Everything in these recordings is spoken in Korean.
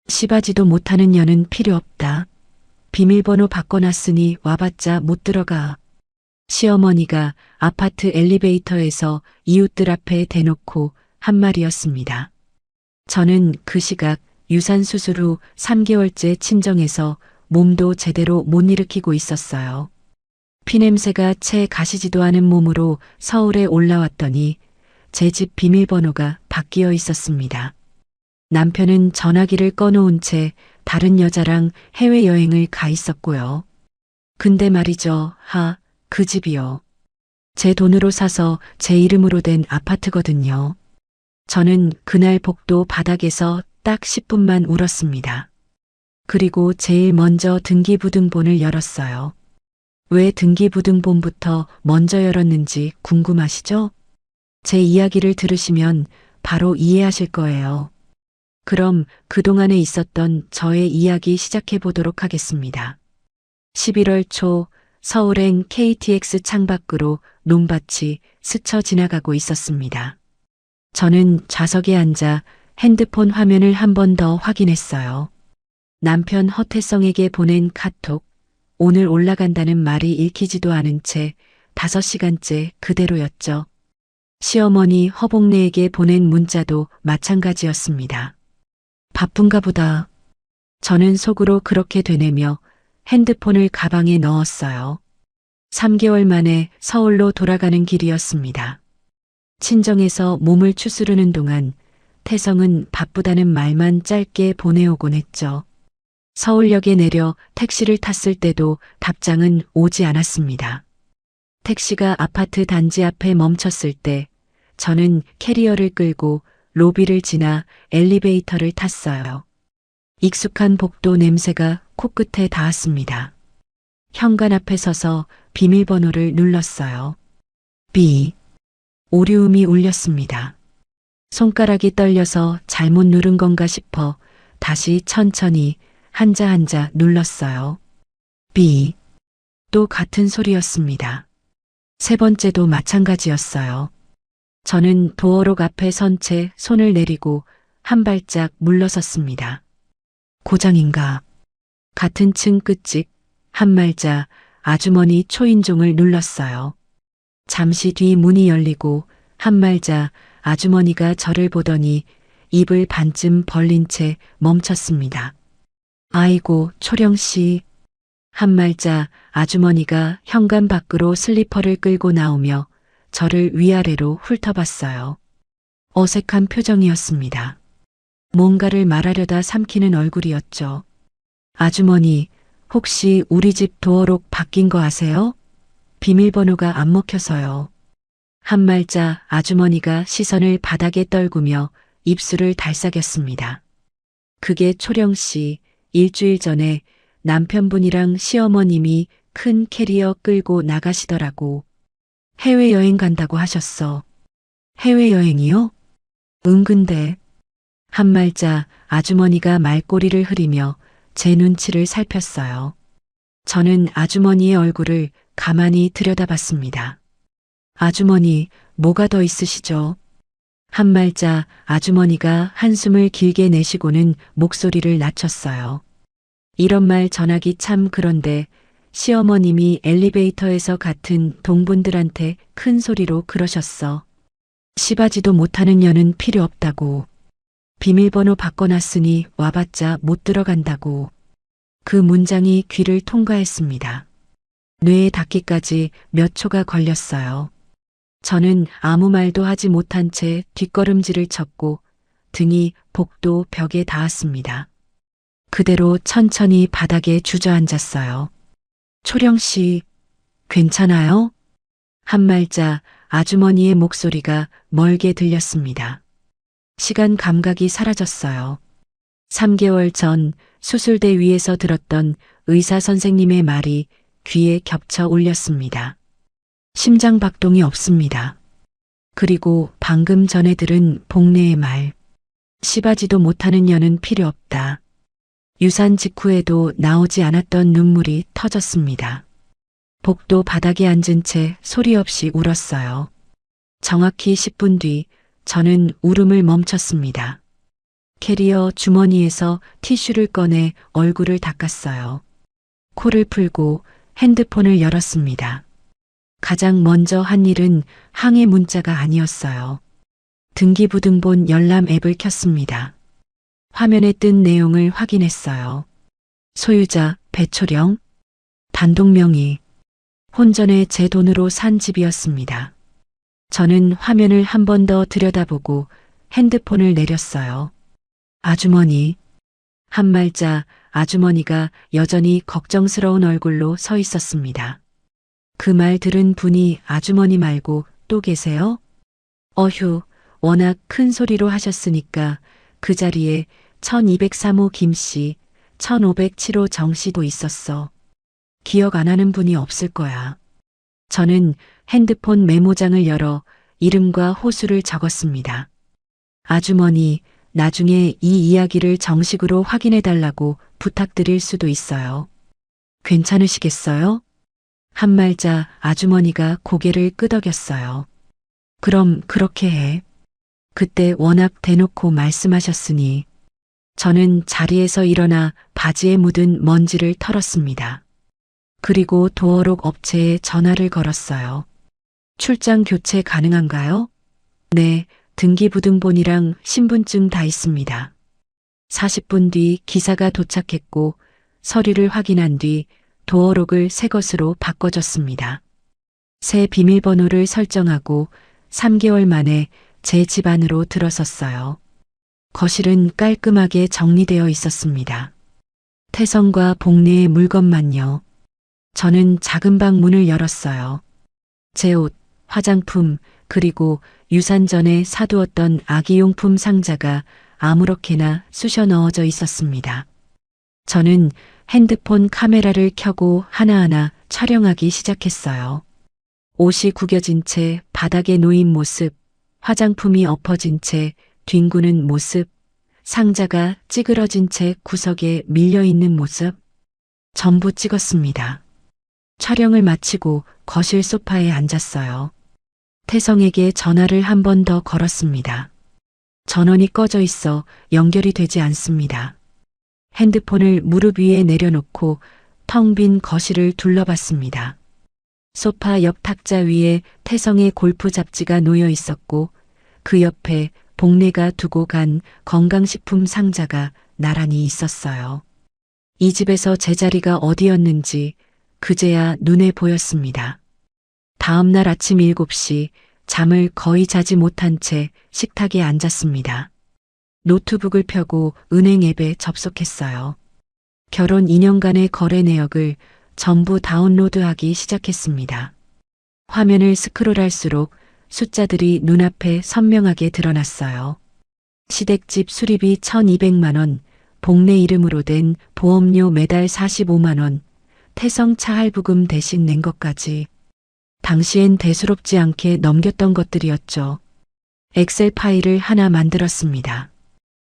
시바지도 못하는 년은 필요 없다. 비밀번호 바꿔놨으니 와봤자 못 들어가. 시어머니가 아파트 엘리베이터에서 이웃들 앞에 대놓고 한 말이었습니다. 저는 그 시각 유산수술 후 3개월째 친정에서 몸도 제대로 못 일으키고 있었어요. 피냄새가 채 가시지도 않은 몸으로 서울에 올라왔더니 제 집 비밀번호가 바뀌어 있었습니다. 남편은 전화기를 꺼놓은 채 다른 여자랑 해외여행을 가 있었고요. 근데 말이죠, 그 집이요. 제 돈으로 사서 제 이름으로 된 아파트거든요. 저는 그날 복도 바닥에서 딱 10분만 울었습니다. 그리고 제일 먼저 등기부등본을 열었어요. 왜 등기부등본부터 먼저 열었는지 궁금하시죠? 제 이야기를 들으시면 바로 이해하실 거예요. 그럼 그동안에 있었던 저의 이야기 시작해 보도록 하겠습니다. 11월 초 서울행 KTX 창밖으로 논밭이 스쳐 지나가고 있었습니다. 저는 좌석에 앉아 핸드폰 화면을 한 번 더 확인했어요. 남편 허태성에게 보낸 카톡, 오늘 올라간다는 말이 읽히지도 않은 채 5시간째 그대로였죠. 시어머니 허복래에게 보낸 문자도 마찬가지였습니다. 바쁜가 보다. 저는 속으로 그렇게 되뇌며 핸드폰을 가방에 넣었어요. 3개월 만에 서울로 돌아가는 길이었습니다. 친정에서 몸을 추스르는 동안 태성은 바쁘다는 말만 짧게 보내오곤 했죠. 서울역에 내려 택시를 탔을 때도 답장은 오지 않았습니다. 택시가 아파트 단지 앞에 멈췄을 때 저는 캐리어를 끌고 로비를 지나 엘리베이터를 탔어요. 익숙한 복도 냄새가 코끝에 닿았습니다. 현관 앞에 서서 비밀번호를 눌렀어요. 오류음이 울렸습니다. 손가락이 떨려서 잘못 누른 건가 싶어 다시 천천히 한자 한자 눌렀어요. 또 같은 소리였습니다. 세 번째도 마찬가지였어요. 저는 도어록 앞에 선 채 손을 내리고 한 발짝 물러섰습니다. 고장인가? 같은 층 끝집 한말자 아주머니 초인종을 눌렀어요. 잠시 뒤 문이 열리고 한말자 아주머니가 저를 보더니 입을 반쯤 벌린 채 멈췄습니다. 아이고, 초령씨. 한말자 아주머니가 현관 밖으로 슬리퍼를 끌고 나오며 저를 위아래로 훑어봤어요. 어색한 표정이었습니다. 뭔가를 말하려다 삼키는 얼굴이었죠. 아주머니, 혹시 우리 집 도어록 바뀐 거 아세요? 비밀번호가 안 먹혀서요. 한말자 아주머니가 시선을 바닥에 떨구며 입술을 달싹였습니다. 그게 초령씨, 일주일 전에 남편분이랑 시어머님이 큰 캐리어 끌고 나가시더라고. 해외여행 간다고 하셨어. 해외여행이요? 근데. 한말자 아주머니가 말꼬리를 흐리며 제 눈치를 살폈어요. 저는 아주머니의 얼굴을 가만히 들여다봤습니다. 아주머니, 뭐가 더 있으시죠? 한말자 아주머니가 한숨을 길게 내쉬고는 목소리를 낮췄어요. 이런 말 전하기 참 그런데 시어머님이 엘리베이터에서 같은 동분들한테 큰 소리로 그러셨어. 시바지도 못하는 년은 필요 없다고. 비밀번호 바꿔놨으니 와봤자 못 들어간다고. 그 문장이 귀를 통과했습니다. 뇌에 닿기까지 몇 초가 걸렸어요. 저는 아무 말도 하지 못한 채 뒷걸음질을 쳤고 등이 복도 벽에 닿았습니다. 그대로 천천히 바닥에 주저앉았어요. 초령씨, 괜찮아요? 한말자 아주머니의 목소리가 멀게 들렸습니다. 시간 감각이 사라졌어요. 3개월 전 수술대 위에서 들었던 의사 선생님의 말이 귀에 겹쳐 울렸습니다. 심장 박동이 없습니다. 그리고 방금 전에 들은 복래의 말. 시바지도 못하는 년은 필요 없다. 유산 직후에도 나오지 않았던 눈물이 터졌습니다. 복도 바닥에 앉은 채 소리 없이 울었어요. 정확히 10분 뒤 저는 울음을 멈췄습니다. 캐리어 주머니에서 티슈를 꺼내 얼굴을 닦았어요. 코를 풀고 핸드폰을 열었습니다. 가장 먼저 한 일은 항해 문자가 아니었어요. 등기부등본 열람 앱을 켰습니다. 화면에 뜬 내용을 확인했어요. 소유자 배초령, 단독 명의, 혼전에 제 돈으로 산 집이었습니다. 저는 화면을 한 번 더 들여다보고 핸드폰을 내렸어요. 아주머니. 한 말자 아주머니가 여전히 걱정스러운 얼굴로 서 있었습니다. 그 말 들은 분이 아주머니 말고 또 계세요? 어휴, 워낙 큰 소리로 하셨으니까 그 자리에 1203호 김씨, 1507호 정씨도 있었어. 기억 안 하는 분이 없을 거야. 저는 핸드폰 메모장을 열어 이름과 호수를 적었습니다. 아주머니, 나중에 이 이야기를 정식으로 확인해 달라고 부탁드릴 수도 있어요. 괜찮으시겠어요? 한 말자 아주머니가 고개를 끄덕였어요. 그럼 그렇게 해. 그때 워낙 대놓고 말씀하셨으니. 저는 자리에서 일어나 바지에 묻은 먼지를 털었습니다. 그리고 도어록 업체에 전화를 걸었어요. 출장 교체 가능한가요? 네, 등기부등본이랑 신분증 다 있습니다. 40분 뒤 기사가 도착했고 서류를 확인한 뒤 도어록을 새 것으로 바꿔줬습니다. 새 비밀번호를 설정하고 3개월 만에 제 집 안으로 들어섰어요. 거실은 깔끔하게 정리되어 있었습니다. 태성과 복내의 물건만요. 저는 작은 방 문을 열었어요. 제 옷, 화장품, 그리고 유산 전에 사두었던 아기용품 상자가 아무렇게나 쑤셔 넣어져 있었습니다. 저는 핸드폰 카메라를 켜고 하나하나 촬영하기 시작했어요. 옷이 구겨진 채 바닥에 놓인 모습, 화장품이 엎어진 채 뒹구는 모습, 상자가 찌그러진 채 구석에 밀려 있는 모습, 전부 찍었습니다. 촬영을 마치고 거실 소파에 앉았어요. 태성에게 전화를 한 번 더 걸었습니다. 전원이 꺼져 있어 연결이 되지 않습니다. 핸드폰을 무릎 위에 내려놓고 텅 빈 거실을 둘러봤습니다. 소파 옆 탁자 위에 태성의 골프 잡지가 놓여 있었고 그 옆에 복내가 두고 간 건강식품 상자가 나란히 있었어요. 이 집에서 제 자리가 어디였는지 그제야 눈에 보였습니다. 다음 날 아침 7시 잠을 거의 자지 못한 채 식탁에 앉았습니다. 노트북을 펴고 은행 앱에 접속했어요. 결혼 2년간의 거래 내역을 전부 다운로드하기 시작했습니다. 화면을 스크롤할수록 숫자들이 눈앞에 선명하게 드러났어요. 시댁집 수리비 1,200만 원, 복내 이름으로 된 보험료 매달 45만 원, 태성 차할부금 대신 낸 것까지. 당시엔 대수롭지 않게 넘겼던 것들이었죠. 엑셀 파일을 하나 만들었습니다.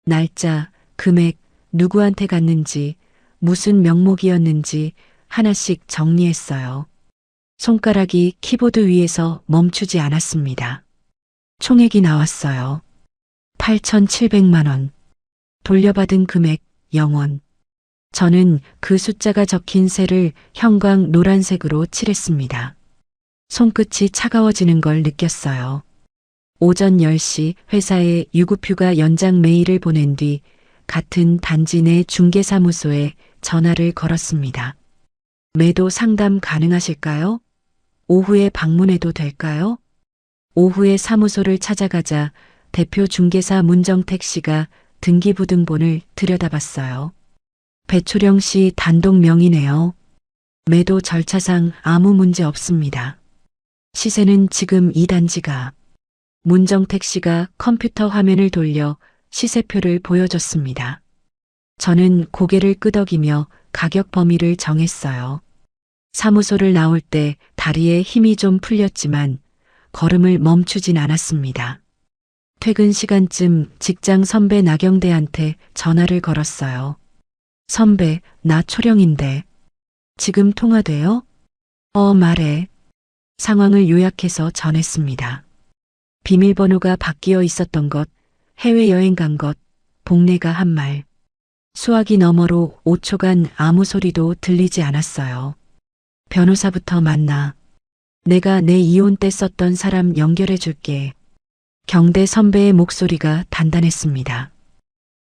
날짜, 금액, 누구한테 갔는지, 무슨 명목이었는지 하나씩 정리했어요. 손가락이 키보드 위에서 멈추지 않았습니다. 총액이 나왔어요. 8,700만 원. 돌려받은 금액 0원. 저는 그 숫자가 적힌 셀을 형광 노란색으로 칠했습니다. 손끝이 차가워지는 걸 느꼈어요. 오전 10시 회사에 유급휴가 연장 메일을 보낸 뒤 같은 단지 내 중개사무소에 전화를 걸었습니다. 매도 상담 가능하실까요? 오후에 방문해도 될까요? 오후에 사무소를 찾아가자 대표 중개사 문정택 씨가 등기부등본을 들여다봤어요. 배초령 씨 단독 명의네요. 매도 절차상 아무 문제 없습니다. 시세는 지금 이 단지가. 문정택 씨가 컴퓨터 화면을 돌려 시세표를 보여줬습니다. 저는 고개를 끄덕이며 가격 범위를 정했어요. 사무소를 나올 때 다리에 힘이 좀 풀렸지만 걸음을 멈추진 않았습니다. 퇴근 시간쯤 직장 선배 나경대한테 전화를 걸었어요. 선배, 나 초령인데. 지금 통화돼요? 말해. 상황을 요약해서 전했습니다. 비밀번호가 바뀌어 있었던 것, 해외여행 간 것, 복례가 한 말. 수화기 너머로 5초간 아무 소리도 들리지 않았어요. 변호사부터 만나. 내가 내 이혼 때 썼던 사람 연결해 줄게. 경대 선배의 목소리가 단단했습니다.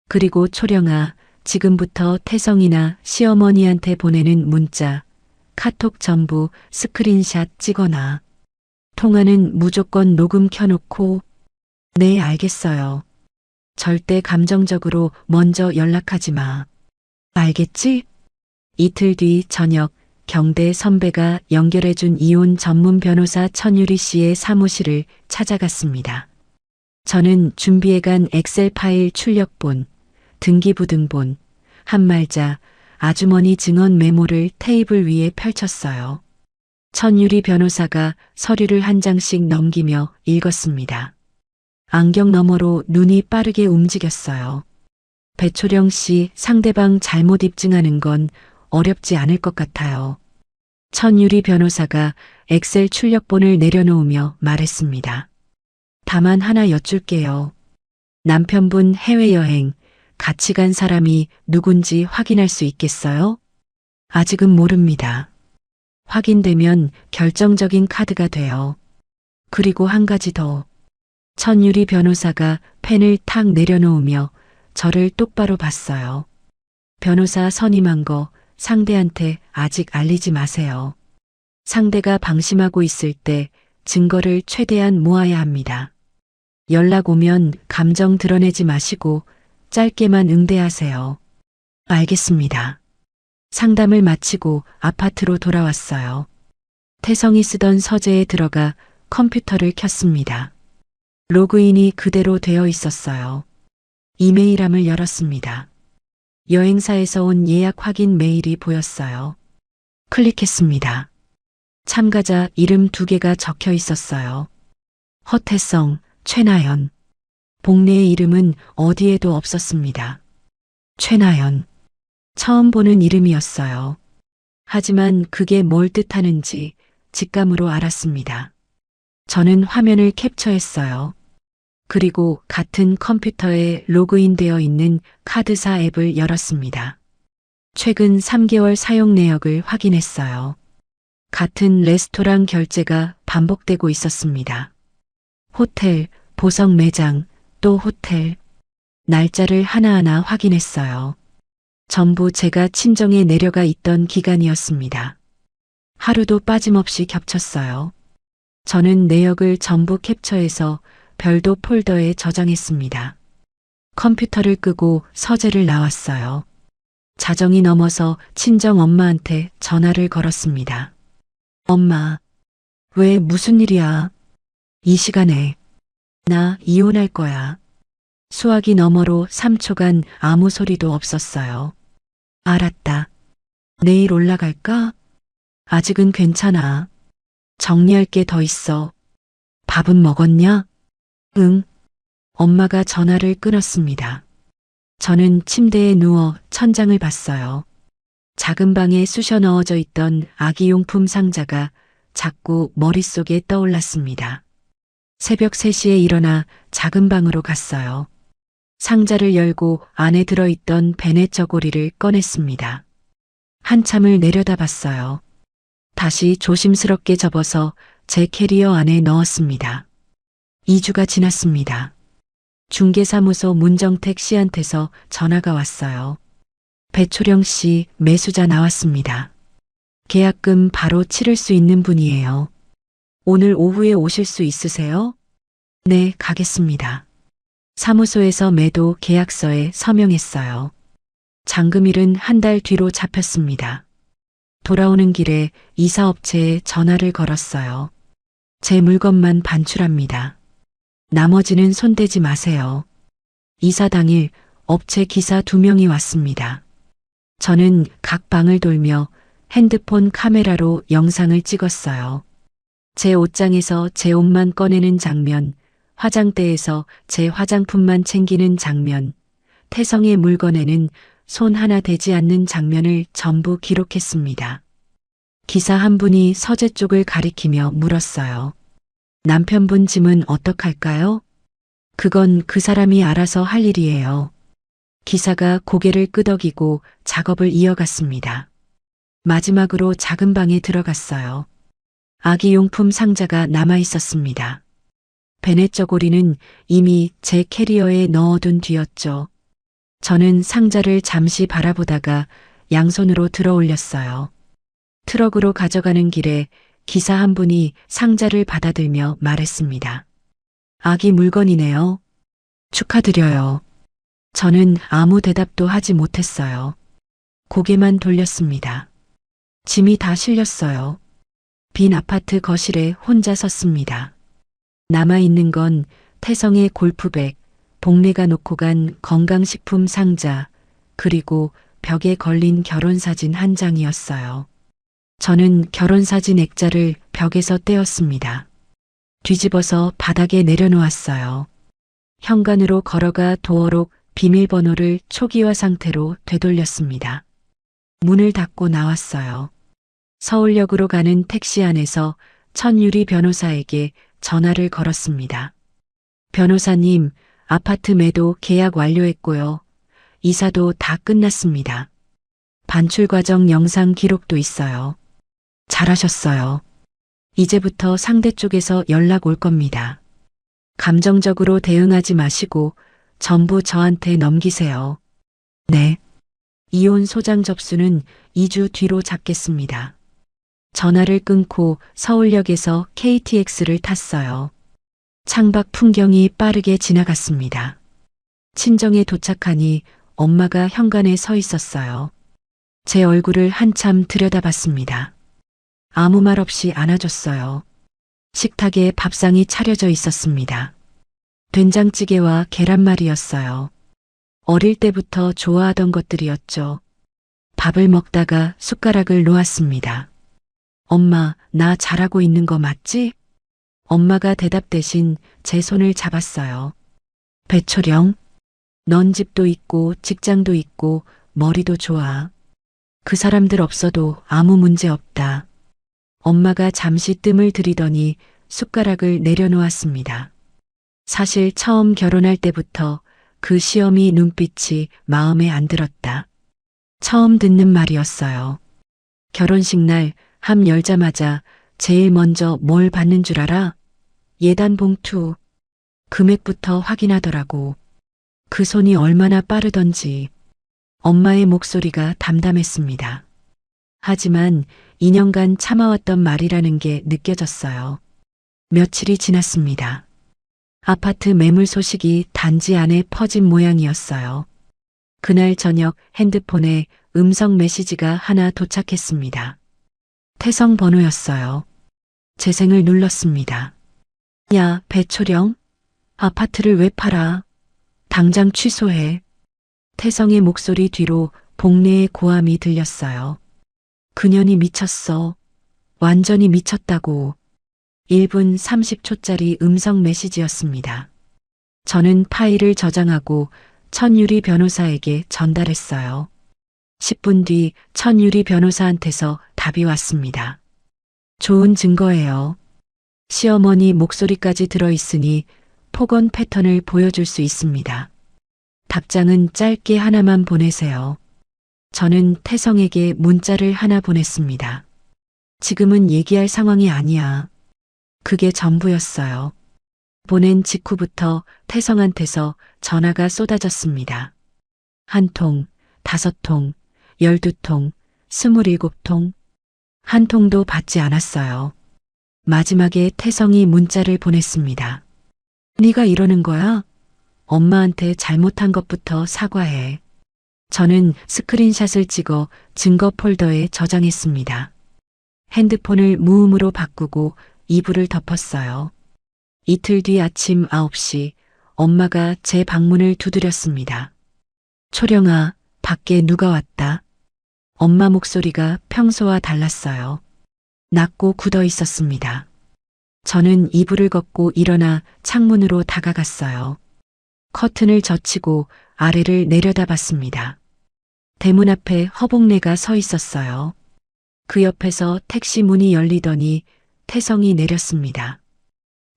그리고 초령아, 지금부터 태성이나 시어머니한테 보내는 문자, 카톡 전부 스크린샷 찍어놔. 통화는 무조건 녹음 켜놓고. 네, 알겠어요. 절대 감정적으로 먼저 연락하지 마. 알겠지? 이틀 뒤 저녁, 경대 선배가 연결해준 이혼 전문 변호사 천유리 씨의 사무실을 찾아갔습니다. 저는 준비해간 엑셀 파일 출력본, 등기부등본, 한말자, 아주머니 증언 메모를 테이블 위에 펼쳤어요. 천유리 변호사가 서류를 한 장씩 넘기며 읽었습니다. 안경 너머로 눈이 빠르게 움직였어요. 배초령 씨, 상대방 잘못 입증하는 건 어렵지 않을 것 같아요. 천유리 변호사가 엑셀 출력본을 내려놓으며 말했습니다. 다만 하나 여쭐게요. 남편분 해외여행 같이 간 사람이 누군지 확인할 수 있겠어요? 아직은 모릅니다. 확인되면 결정적인 카드가 돼요. 그리고 한 가지 더. 천유리 변호사가 펜을 탁 내려놓으며 저를 똑바로 봤어요. 변호사 선임한 거 상대한테 아직 알리지 마세요. 상대가 방심하고 있을 때 증거를 최대한 모아야 합니다. 연락 오면 감정 드러내지 마시고 짧게만 응대하세요. 알겠습니다. 상담을 마치고 아파트로 돌아왔어요. 태성이 쓰던 서재에 들어가 컴퓨터를 켰습니다. 로그인이 그대로 되어 있었어요. 이메일함을 열었습니다. 여행사에서 온 예약 확인 메일이 보였어요. 클릭했습니다. 참가자 이름 2개가 적혀 있었어요. 허태성, 최나연. 복례의 이름은 어디에도 없었습니다. 최나연. 처음 보는 이름이었어요. 하지만 그게 뭘 뜻하는지 직감으로 알았습니다. 저는 화면을 캡처했어요. 그리고 같은 컴퓨터에 로그인되어 있는 카드사 앱을 열었습니다. 최근 3개월 사용 내역을 확인했어요. 같은 레스토랑 결제가 반복되고 있었습니다. 호텔, 보석 매장, 또 호텔. 날짜를 하나하나 확인했어요. 전부 제가 친정에 내려가 있던 기간이었습니다. 하루도 빠짐없이 겹쳤어요. 저는 내역을 전부 캡처해서 별도 폴더에 저장했습니다. 컴퓨터를 끄고 서재를 나왔어요. 자정이 넘어서 친정 엄마한테 전화를 걸었습니다. 엄마, 왜 무슨 일이야? 이 시간에. 나 이혼할 거야. 수화기 너머로 3초간 아무 소리도 없었어요. 알았다. 내일 올라갈까? 아직은 괜찮아. 정리할 게 더 있어. 밥은 먹었냐? 응. 엄마가 전화를 끊었습니다. 저는 침대에 누워 천장을 봤어요. 작은 방에 쑤셔 넣어져 있던 아기용품 상자가 자꾸 머릿속에 떠올랐습니다. 새벽 3시에 일어나 작은 방으로 갔어요. 상자를 열고 안에 들어있던 베넷 저고리를 꺼냈습니다. 한참을 내려다봤어요. 다시 조심스럽게 접어서 제 캐리어 안에 넣었습니다. 2주가 지났습니다. 중개사무소 문정택 씨한테서 전화가 왔어요. 배초령 씨 매수자 나왔습니다. 계약금 바로 치를 수 있는 분이에요. 오늘 오후에 오실 수 있으세요? 네, 가겠습니다. 사무소에서 매도 계약서에 서명했어요. 잔금일은 한 달 뒤로 잡혔습니다. 돌아오는 길에 이사업체에 전화를 걸었어요. 제 물건만 반출합니다. 나머지는 손대지 마세요. 이사 당일 업체 기사 2명이 왔습니다. 저는 각 방을 돌며 핸드폰 카메라로 영상을 찍었어요. 제 옷장에서 제 옷만 꺼내는 장면, 화장대에서 제 화장품만 챙기는 장면, 태성의 물건에는 손 하나 대지 않는 장면을 전부 기록했습니다. 기사 한 분이 서재 쪽을 가리키며 물었어요. 남편분 짐은 어떡할까요? 그건 그 사람이 알아서 할 일이에요. 기사가 고개를 끄덕이고 작업을 이어갔습니다. 마지막으로 작은 방에 들어갔어요. 아기용품 상자가 남아 있었습니다. 베넷 저고리는 이미 제 캐리어에 넣어둔 뒤였죠. 저는 상자를 잠시 바라보다가 양손으로 들어 올렸어요. 트럭으로 가져가는 길에 기사 한 분이 상자를 받아들며 말했습니다. 아기 물건이네요. 축하드려요. 저는 아무 대답도 하지 못했어요. 고개만 돌렸습니다. 짐이 다 실렸어요. 빈 아파트 거실에 혼자 섰습니다. 남아있는 건 태성의 골프백, 복례가 놓고 간 건강식품 상자, 그리고 벽에 걸린 결혼사진 한 장이었어요. 저는 결혼사진 액자를 벽에서 떼었습니다. 뒤집어서 바닥에 내려놓았어요. 현관으로 걸어가 도어록 비밀번호를 초기화 상태로 되돌렸습니다. 문을 닫고 나왔어요. 서울역으로 가는 택시 안에서 천유리 변호사에게 전화를 걸었습니다. 변호사님, 아파트 매도 계약 완료했고요. 이사도 다 끝났습니다. 반출 과정 영상 기록도 있어요. 잘하셨어요. 이제부터 상대 쪽에서 연락 올 겁니다. 감정적으로 대응하지 마시고 전부 저한테 넘기세요. 네. 이혼 소장 접수는 2주 뒤로 잡겠습니다. 전화를 끊고 서울역에서 KTX를 탔어요. 창밖 풍경이 빠르게 지나갔습니다. 친정에 도착하니 엄마가 현관에 서 있었어요. 제 얼굴을 한참 들여다봤습니다. 아무 말 없이 안아줬어요. 식탁에 밥상이 차려져 있었습니다. 된장찌개와 계란말이였어요. 어릴 때부터 좋아하던 것들이었죠. 밥을 먹다가 숟가락을 놓았습니다. 엄마, 나 잘하고 있는 거 맞지? 엄마가 대답 대신 제 손을 잡았어요. 배초령, 넌 집도 있고 직장도 있고 머리도 좋아. 그 사람들 없어도 아무 문제 없다. 엄마가 잠시 뜸을 들이더니 숟가락을 내려놓았습니다. 사실 처음 결혼할 때부터 그 시어미 눈빛이 마음에 안 들었다. 처음 듣는 말이었어요. 결혼식 날 함 열자마자 제일 먼저 뭘 받는 줄 알아? 예단 봉투. 금액부터 확인하더라고. 그 손이 얼마나 빠르던지. 엄마의 목소리가 담담했습니다. 하지만 2년간 참아왔던 말이라는 게 느껴졌어요. 며칠이 지났습니다. 아파트 매물 소식이 단지 안에 퍼진 모양이었어요. 그날 저녁 핸드폰에 음성 메시지가 하나 도착했습니다. 태성 번호였어요. 재생을 눌렀습니다. 야, 배초령. 아파트를 왜 팔아? 당장 취소해. 태성의 목소리 뒤로 복례의 고함이 들렸어요. 그년이 미쳤어. 완전히 미쳤다고. 1분 30초짜리 음성 메시지였습니다. 저는 파일을 저장하고 천유리 변호사에게 전달했어요. 10분 뒤 천유리 변호사한테서 답이 왔습니다. 좋은 증거예요. 시어머니 목소리까지 들어있으니 폭언 패턴을 보여줄 수 있습니다. 답장은 짧게 하나만 보내세요. 저는 태성에게 문자를 하나 보냈습니다. 지금은 얘기할 상황이 아니야. 그게 전부였어요. 보낸 직후부터 태성한테서 전화가 쏟아졌습니다. 1통, 5통, 12통, 27통. 한 통도 받지 않았어요. 마지막에 태성이 문자를 보냈습니다. 네가 이러는 거야? 엄마한테 잘못한 것부터 사과해. 저는 스크린샷을 찍어 증거 폴더에 저장했습니다. 핸드폰을 무음으로 바꾸고 이불을 덮었어요. 이틀 뒤 아침 9시 엄마가 제 방문을 두드렸습니다. 초령아, 밖에 누가 왔다. 엄마 목소리가 평소와 달랐어요. 낮고 굳어 있었습니다. 저는 이불을 걷고 일어나 창문으로 다가갔어요. 커튼을 젖히고 아래를 내려다봤습니다. 대문 앞에 허복래가 서 있었어요. 그 옆에서 택시 문이 열리더니 태성이 내렸습니다.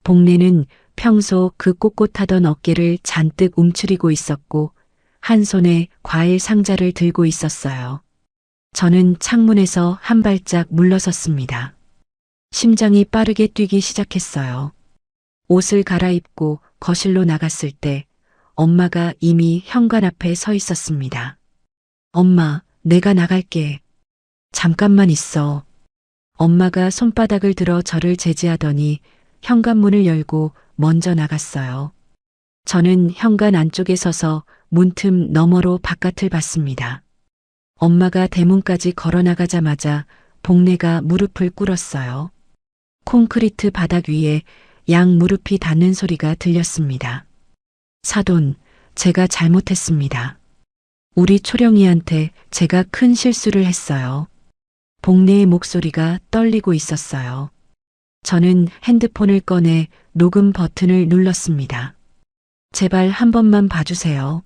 복래는 평소 그 꼿꼿하던 어깨를 잔뜩 움츠리고 있었고 한 손에 과일 상자를 들고 있었어요. 저는 창문에서 한 발짝 물러섰습니다. 심장이 빠르게 뛰기 시작했어요. 옷을 갈아입고 거실로 나갔을 때 엄마가 이미 현관 앞에 서 있었습니다. 엄마, 내가 나갈게. 잠깐만 있어. 엄마가 손바닥을 들어 저를 제지하더니 현관문을 열고 먼저 나갔어요. 저는 현관 안쪽에 서서 문틈 너머로 바깥을 봤습니다. 엄마가 대문까지 걸어 나가자마자 복례가 무릎을 꿇었어요. 콘크리트 바닥 위에 양 무릎이 닿는 소리가 들렸습니다. 사돈, 제가 잘못했습니다. 우리 초령이한테 제가 큰 실수를 했어요. 복례의 목소리가 떨리고 있었어요. 저는 핸드폰을 꺼내 녹음 버튼을 눌렀습니다. 제발 한 번만 봐주세요.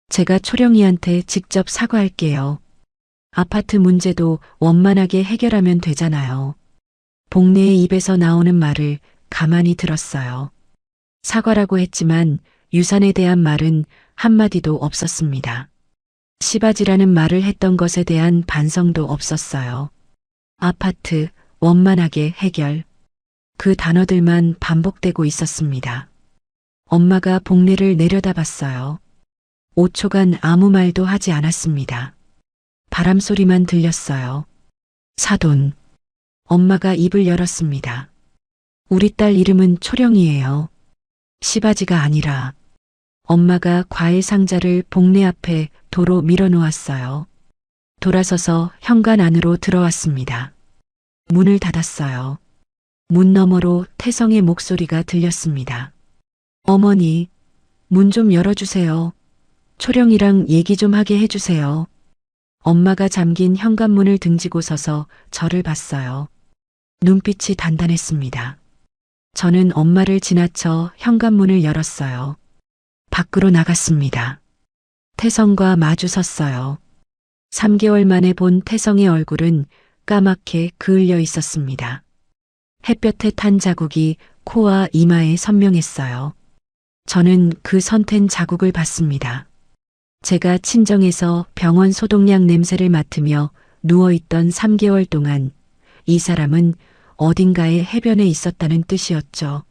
제가 초령이한테 직접 사과할게요. 아파트 문제도 원만하게 해결하면 되잖아요. 복례의 입에서 나오는 말을 가만히 들었어요. 사과라고 했지만 유산에 대한 말은 한마디도 없었습니다. 시바지라는 말을 했던 것에 대한 반성도 없었어요. 아파트, 원만하게 해결. 그 단어들만 반복되고 있었습니다. 엄마가 복례를 내려다봤어요. 5초간 아무 말도 하지 않았습니다. 바람 소리만 들렸어요. 사돈. 엄마가 입을 열었습니다. 우리 딸 이름은 초령이에요. 시바지가 아니라. 엄마가 과일 상자를 복례 앞에 도로 밀어놓았어요. 돌아서서 현관 안으로 들어왔습니다. 문을 닫았어요. 문 너머로 태성의 목소리가 들렸습니다. 어머니, 문 좀 열어주세요. 초령이랑 얘기 좀 하게 해주세요. 엄마가 잠긴 현관문을 등지고 서서 저를 봤어요. 눈빛이 단단했습니다. 저는 엄마를 지나쳐 현관문을 열었어요. 밖으로 나갔습니다. 태성과 마주 섰어요. 3개월 만에 본 태성의 얼굴은 까맣게 그을려 있었습니다. 햇볕에 탄 자국이 코와 이마에 선명했어요. 저는 그 선텐 자국을 봤습니다. 제가 친정에서 병원 소독약 냄새를 맡으며 누워있던 3개월 동안 이 사람은 어딘가에 해변에 있었다는 뜻이었죠.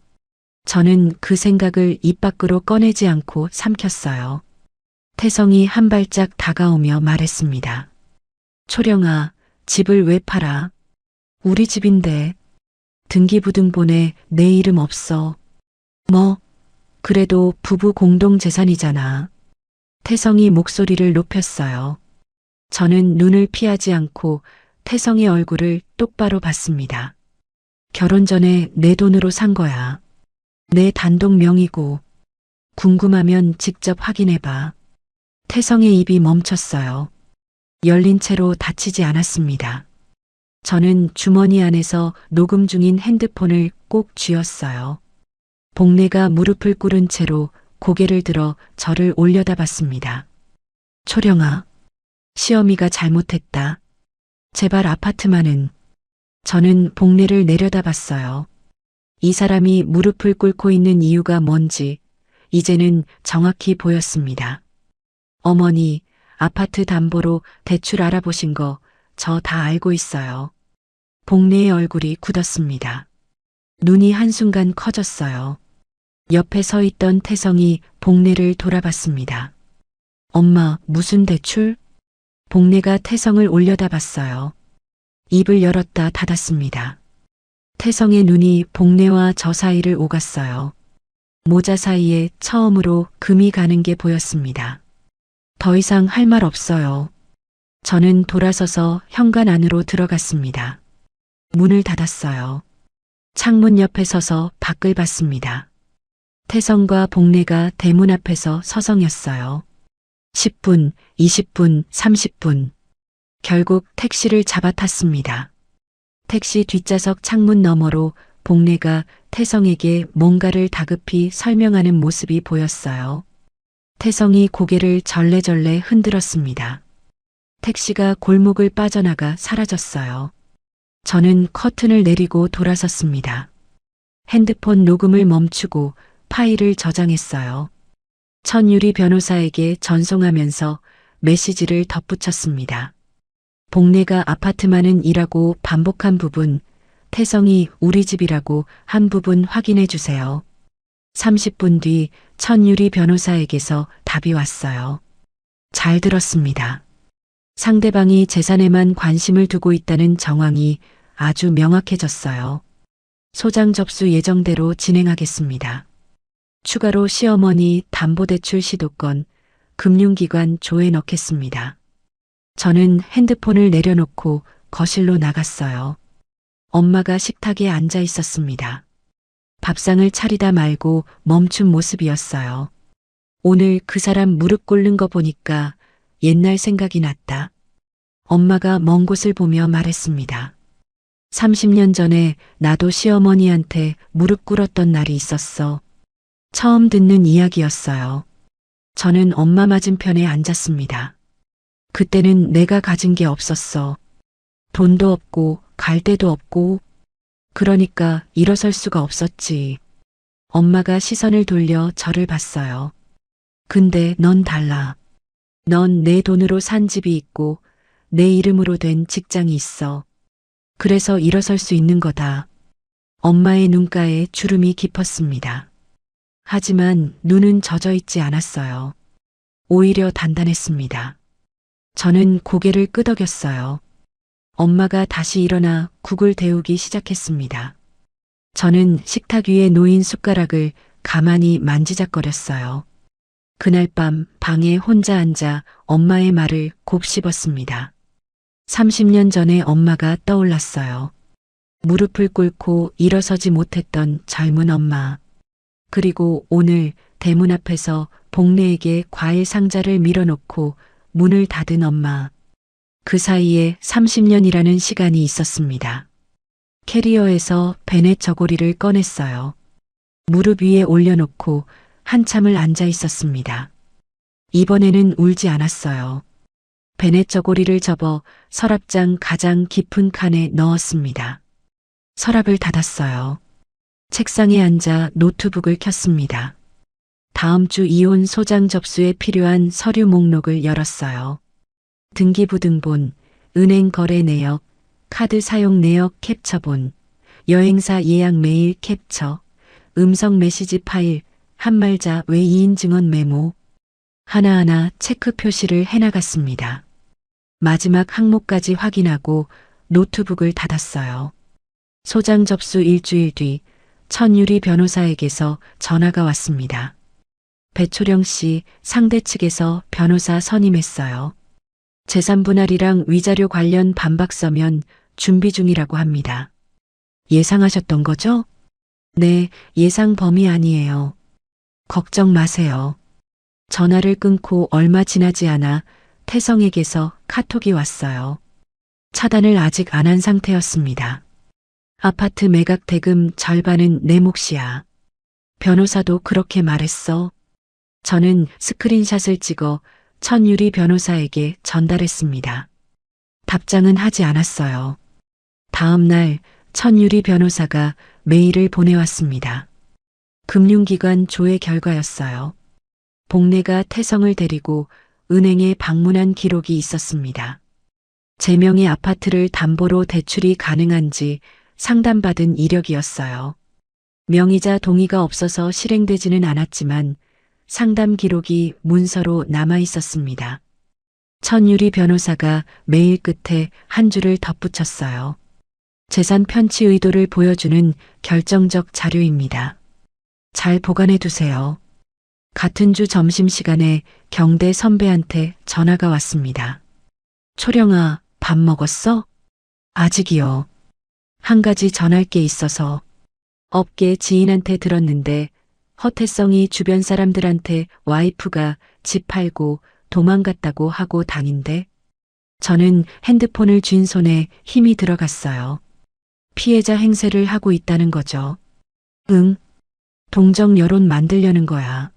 저는 그 생각을 입 밖으로 꺼내지 않고 삼켰어요. 태성이 한 발짝 다가오며 말했습니다. 초령아, 집을 왜 팔아? 우리 집인데. 등기부등본에 내 이름 없어. 뭐? 그래도 부부 공동 재산이잖아. 태성이 목소리를 높였어요. 저는 눈을 피하지 않고 태성의 얼굴을 똑바로 봤습니다. 결혼 전에 내 돈으로 산 거야. 내 단독 명의고. 궁금하면 직접 확인해봐. 태성의 입이 멈췄어요. 열린 채로 닫히지 않았습니다. 저는 주머니 안에서 녹음 중인 핸드폰을 꼭 쥐었어요. 복례가 무릎을 꿇은 채로 고개를 들어 저를 올려다봤습니다. 초령아, 시어미가 잘못했다. 제발 아파트만은. 저는 복례를 내려다봤어요. 이 사람이 무릎을 꿇고 있는 이유가 뭔지 이제는 정확히 보였습니다. 어머니, 아파트 담보로 대출 알아보신 거 저 다 알고 있어요. 복례의 얼굴이 굳었습니다. 눈이 한순간 커졌어요. 옆에 서 있던 태성이 복례를 돌아봤습니다. 엄마, 무슨 대출? 복례가 태성을 올려다봤어요. 입을 열었다 닫았습니다. 태성의 눈이 복례와 저 사이를 오갔어요. 모자 사이에 처음으로 금이 가는 게 보였습니다. 더 이상 할 말 없어요. 저는 돌아서서 현관 안으로 들어갔습니다. 문을 닫았어요. 창문 옆에 서서 밖을 봤습니다. 태성과 복례가 대문 앞에서 서성였어요. 10분, 20분, 30분. 결국 택시를 잡아 탔습니다. 택시 뒷좌석 창문 너머로 복례가 태성에게 뭔가를 다급히 설명하는 모습이 보였어요. 태성이 고개를 절레절레 흔들었습니다. 택시가 골목을 빠져나가 사라졌어요. 저는 커튼을 내리고 돌아섰습니다. 핸드폰 녹음을 멈추고 파일을 저장했어요. 천유리 변호사에게 전송하면서 메시지를 덧붙였습니다. 복내가 아파트만은 이라고 반복한 부분, 태성이 우리 집이라고 한 부분 확인해 주세요. 30분 뒤 천유리 변호사에게서 답이 왔어요. 잘 들었습니다. 상대방이 재산에만 관심을 두고 있다는 정황이 아주 명확해졌어요. 소장 접수 예정대로 진행하겠습니다. 추가로 시어머니 담보대출 시도권, 금융기관 조에 넣겠습니다. 저는 핸드폰을 내려놓고 거실로 나갔어요. 엄마가 식탁에 앉아 있었습니다. 밥상을 차리다 말고 멈춘 모습이었어요. 오늘 그 사람 무릎 꿇는 거 보니까 옛날 생각이 났다. 엄마가 먼 곳을 보며 말했습니다. 30년 전에 나도 시어머니한테 무릎 꿇었던 날이 있었어. 처음 듣는 이야기였어요. 저는 엄마 맞은편에 앉았습니다. 그때는 내가 가진 게 없었어. 돈도 없고 갈 데도 없고 그러니까 일어설 수가 없었지. 엄마가 시선을 돌려 저를 봤어요. 근데 넌 달라. 넌 내 돈으로 산 집이 있고 내 이름으로 된 직장이 있어. 그래서 일어설 수 있는 거다. 엄마의 눈가에 주름이 깊었습니다. 하지만 눈은 젖어 있지 않았어요. 오히려 단단했습니다. 저는 고개를 끄덕였어요. 엄마가 다시 일어나 국을 데우기 시작했습니다. 저는 식탁 위에 놓인 숟가락을 가만히 만지작거렸어요. 그날 밤 방에 혼자 앉아 엄마의 말을 곱씹었습니다. 30년 전에 엄마가 떠올랐어요. 무릎을 꿇고 일어서지 못했던 젊은 엄마. 그리고 오늘 대문 앞에서 복내에게 과일 상자를 밀어놓고 문을 닫은 엄마. 그 사이에 30년이라는 시간이 있었습니다. 캐리어에서 베넷 저고리를 꺼냈어요. 무릎 위에 올려놓고 한참을 앉아 있었습니다. 이번에는 울지 않았어요. 베넷 저고리를 접어 서랍장 가장 깊은 칸에 넣었습니다. 서랍을 닫았어요. 책상에 앉아 노트북을 켰습니다. 다음 주 이혼 소장 접수에 필요한 서류 목록을 열었어요. 등기부등본, 은행 거래 내역, 카드 사용 내역 캡처본, 여행사 예약 메일 캡처, 음성 메시지 파일, 한말자 외이인 증언 메모, 하나하나 체크 표시를 해나갔습니다. 마지막 항목까지 확인하고 노트북을 닫았어요. 소장 접수 일주일 뒤 천유리 변호사에게서 전화가 왔습니다. 배초령 씨 상대 측에서 변호사 선임했어요. 재산 분할이랑 위자료 관련 반박서면 준비 중이라고 합니다. 예상하셨던 거죠? 네, 예상 범위 아니에요. 걱정 마세요. 전화를 끊고 얼마 지나지 않아 태성에게서 카톡이 왔어요. 차단을 아직 안 한 상태였습니다. 아파트 매각 대금 절반은 내 몫이야. 변호사도 그렇게 말했어. 저는 스크린샷을 찍어 천유리 변호사에게 전달했습니다. 답장은 하지 않았어요. 다음 날 천유리 변호사가 메일을 보내왔습니다. 금융기관 조회 결과였어요. 복내가 태성을 데리고 은행에 방문한 기록이 있었습니다. 제 명의 아파트를 담보로 대출이 가능한지 상담받은 이력이었어요. 명의자 동의가 없어서 실행되지는 않았지만 상담 기록이 문서로 남아 있었습니다. 천유리 변호사가 메일 끝에 한 줄을 덧붙였어요. 재산 편취 의도를 보여주는 결정적 자료입니다. 잘 보관해 두세요. 같은 주 점심시간에 경대 선배한테 전화가 왔습니다. 초령아, 밥 먹었어? 아직이요. 한 가지 전할 게 있어서. 업계 지인한테 들었는데 허태성이 주변 사람들한테 와이프가 집 팔고 도망갔다고 하고 다닌대. 저는 핸드폰을 쥔 손에 힘이 들어갔어요. 피해자 행세를 하고 있다는 거죠. 응. 동정 여론 만들려는 거야.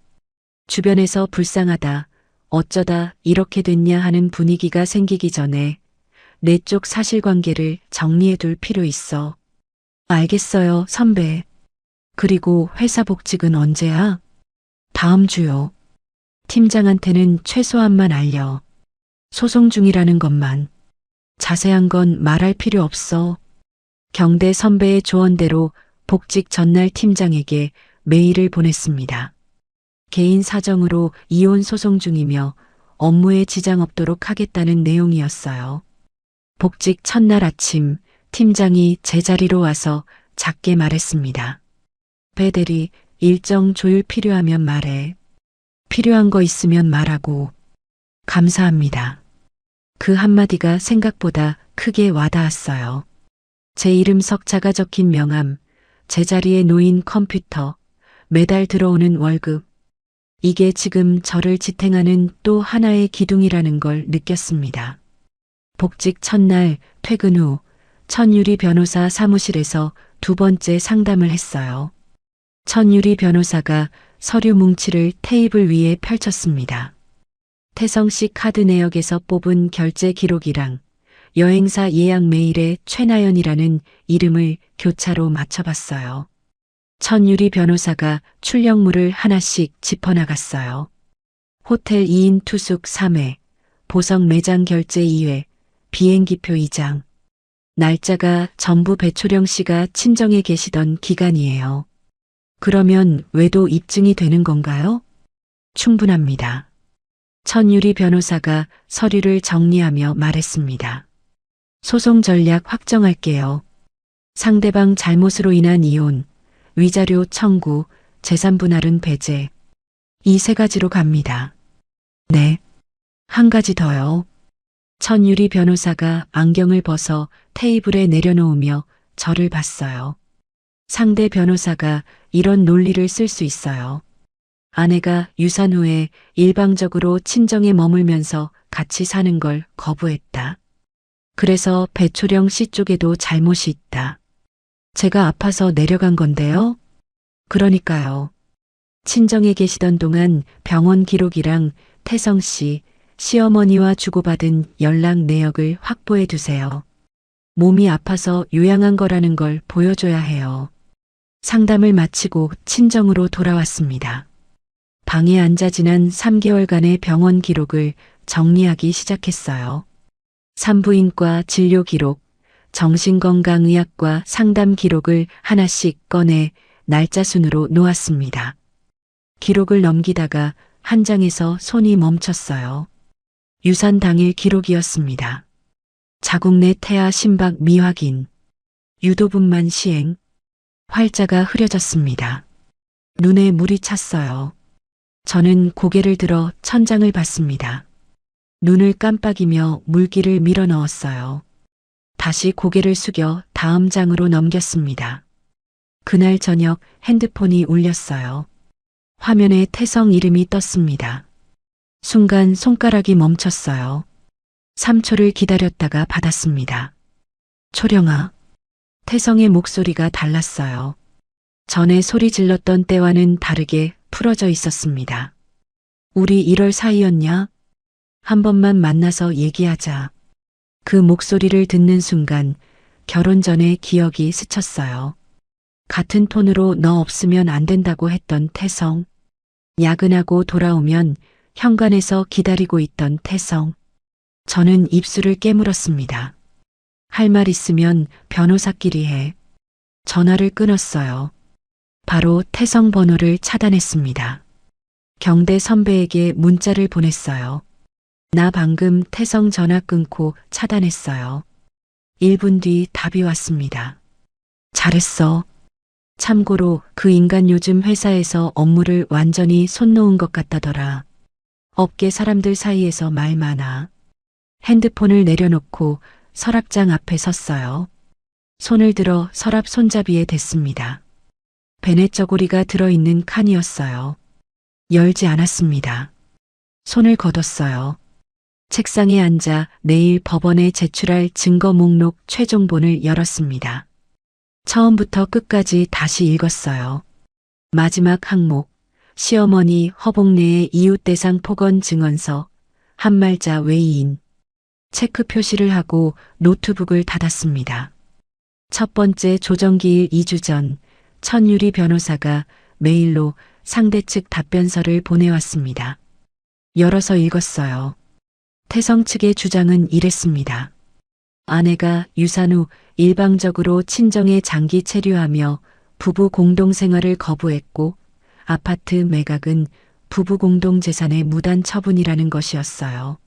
주변에서 불쌍하다, 어쩌다 이렇게 됐냐 하는 분위기가 생기기 전에 내 쪽 사실관계를 정리해둘 필요 있어. 알겠어요, 선배. 그리고 회사 복직은 언제야? 다음 주요. 팀장한테는 최소한만 알려. 소송 중이라는 것만. 자세한 건 말할 필요 없어. 경대 선배의 조언대로 복직 전날 팀장에게 메일을 보냈습니다. 개인 사정으로 이혼 소송 중이며 업무에 지장 없도록 하겠다는 내용이었어요. 복직 첫날 아침 팀장이 제 자리로 와서 작게 말했습니다. 배 대리, 일정 조율 필요하면 말해. 필요한 거 있으면 말하고. 감사합니다. 그 한마디가 생각보다 크게 와닿았어요. 제 이름 석자가 적힌 명함, 제자리에 놓인 컴퓨터, 매달 들어오는 월급. 이게 지금 저를 지탱하는 또 하나의 기둥이라는 걸 느꼈습니다. 복직 첫날 퇴근 후 천유리 변호사 사무실에서 두 번째 상담을 했어요. 천유리 변호사가 서류 뭉치를 테이블 위에 펼쳤습니다. 태성 씨 카드 내역에서 뽑은 결제 기록이랑 여행사 예약 메일에 최나연이라는 이름을 교차로 맞춰봤어요. 천유리 변호사가 출력물을 하나씩 짚어나갔어요. 호텔 2인 투숙 3회, 보석 매장 결제 2회, 비행기표 2장. 날짜가 전부 배초령 씨가 친정에 계시던 기간이에요. 그러면 외도 입증이 되는 건가요? 충분합니다. 천유리 변호사가 서류를 정리하며 말했습니다. 소송 전략 확정할게요. 상대방 잘못으로 인한 이혼, 위자료 청구, 재산 분할은 배제. 이 세 가지로 갑니다. 네. 한 가지 더요. 천유리 변호사가 안경을 벗어 테이블에 내려놓으며 저를 봤어요. 상대 변호사가 이런 논리를 쓸 수 있어요. 아내가 유산 후에 일방적으로 친정에 머물면서 같이 사는 걸 거부했다. 그래서 배초령 씨 쪽에도 잘못이 있다. 제가 아파서 내려간 건데요. 그러니까요. 친정에 계시던 동안 병원 기록이랑 태성 씨, 시어머니와 주고받은 연락 내역을 확보해 두세요. 몸이 아파서 요양한 거라는 걸 보여줘야 해요. 상담을 마치고 친정으로 돌아왔습니다. 방에 앉아 지난 3개월간의 병원 기록을 정리하기 시작했어요. 산부인과 진료 기록, 정신건강의학과 상담 기록을 하나씩 꺼내 날짜 순으로 놓았습니다. 기록을 넘기다가 한 장에서 손이 멈췄어요. 유산 당일 기록이었습니다. 자국 내 태아 심박 미확인, 유도분만 시행, 활자가 흐려졌습니다. 눈에 물이 찼어요. 저는 고개를 들어 천장을 봤습니다. 눈을 깜빡이며 물기를 밀어 넣었어요. 다시 고개를 숙여 다음 장으로 넘겼습니다. 그날 저녁 핸드폰이 울렸어요. 화면에 태성 이름이 떴습니다. 순간 손가락이 멈췄어요. 3초를 기다렸다가 받았습니다. 초령아. 태성의 목소리가 달랐어요. 전에 소리 질렀던 때와는 다르게 풀어져 있었습니다. 우리 1월 사이였냐? 한 번만 만나서 얘기하자. 그 목소리를 듣는 순간 결혼 전에 기억이 스쳤어요. 같은 톤으로 너 없으면 안 된다고 했던 태성. 야근하고 돌아오면 현관에서 기다리고 있던 태성. 저는 입술을 깨물었습니다. 할 말 있으면 변호사끼리 해. 전화를 끊었어요. 바로 태성 번호를 차단했습니다. 경대 선배에게 문자를 보냈어요. 나 방금 태성 전화 끊고 차단했어요. 1분 뒤 답이 왔습니다. 잘했어. 참고로 그 인간 요즘 회사에서 업무를 완전히 손 놓은 것 같다더라. 업계 사람들 사이에서 말 많아. 핸드폰을 내려놓고 서랍장 앞에 섰어요. 손을 들어 서랍 손잡이에 댔습니다. 베네 저고리가 들어있는 칸이었어요. 열지 않았습니다. 손을 걷었어요. 책상에 앉아 내일 법원에 제출할 증거 목록 최종본을 열었습니다. 처음부터 끝까지 다시 읽었어요. 마지막 항목, 시어머니 허복 내의 이웃 대상 폭언 증언서, 한말자 외이인. 체크 표시를 하고 노트북을 닫았습니다. 첫 번째 조정기일 2주 전 천유리 변호사가 메일로 상대 측 답변서를 보내왔습니다. 열어서 읽었어요. 태성 측의 주장은 이랬습니다. 아내가 유산 후 일방적으로 친정에 장기 체류하며 부부 공동생활을 거부했고 아파트 매각은 부부 공동재산의 무단 처분이라는 것이었어요.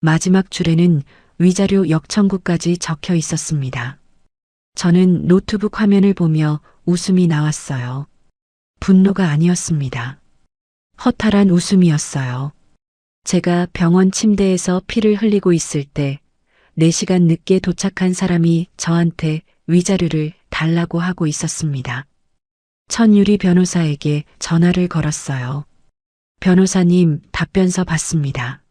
마지막 줄에는 위자료 역청구까지 적혀 있었습니다. 저는 노트북 화면을 보며 웃음이 나왔어요. 분노가 아니었습니다. 허탈한 웃음이었어요. 제가 병원 침대에서 피를 흘리고 있을 때 4시간 늦게 도착한 사람이 저한테 위자료를 달라고 하고 있었습니다. 천유리 변호사에게 전화를 걸었어요. 변호사님, 답변서 받습니다.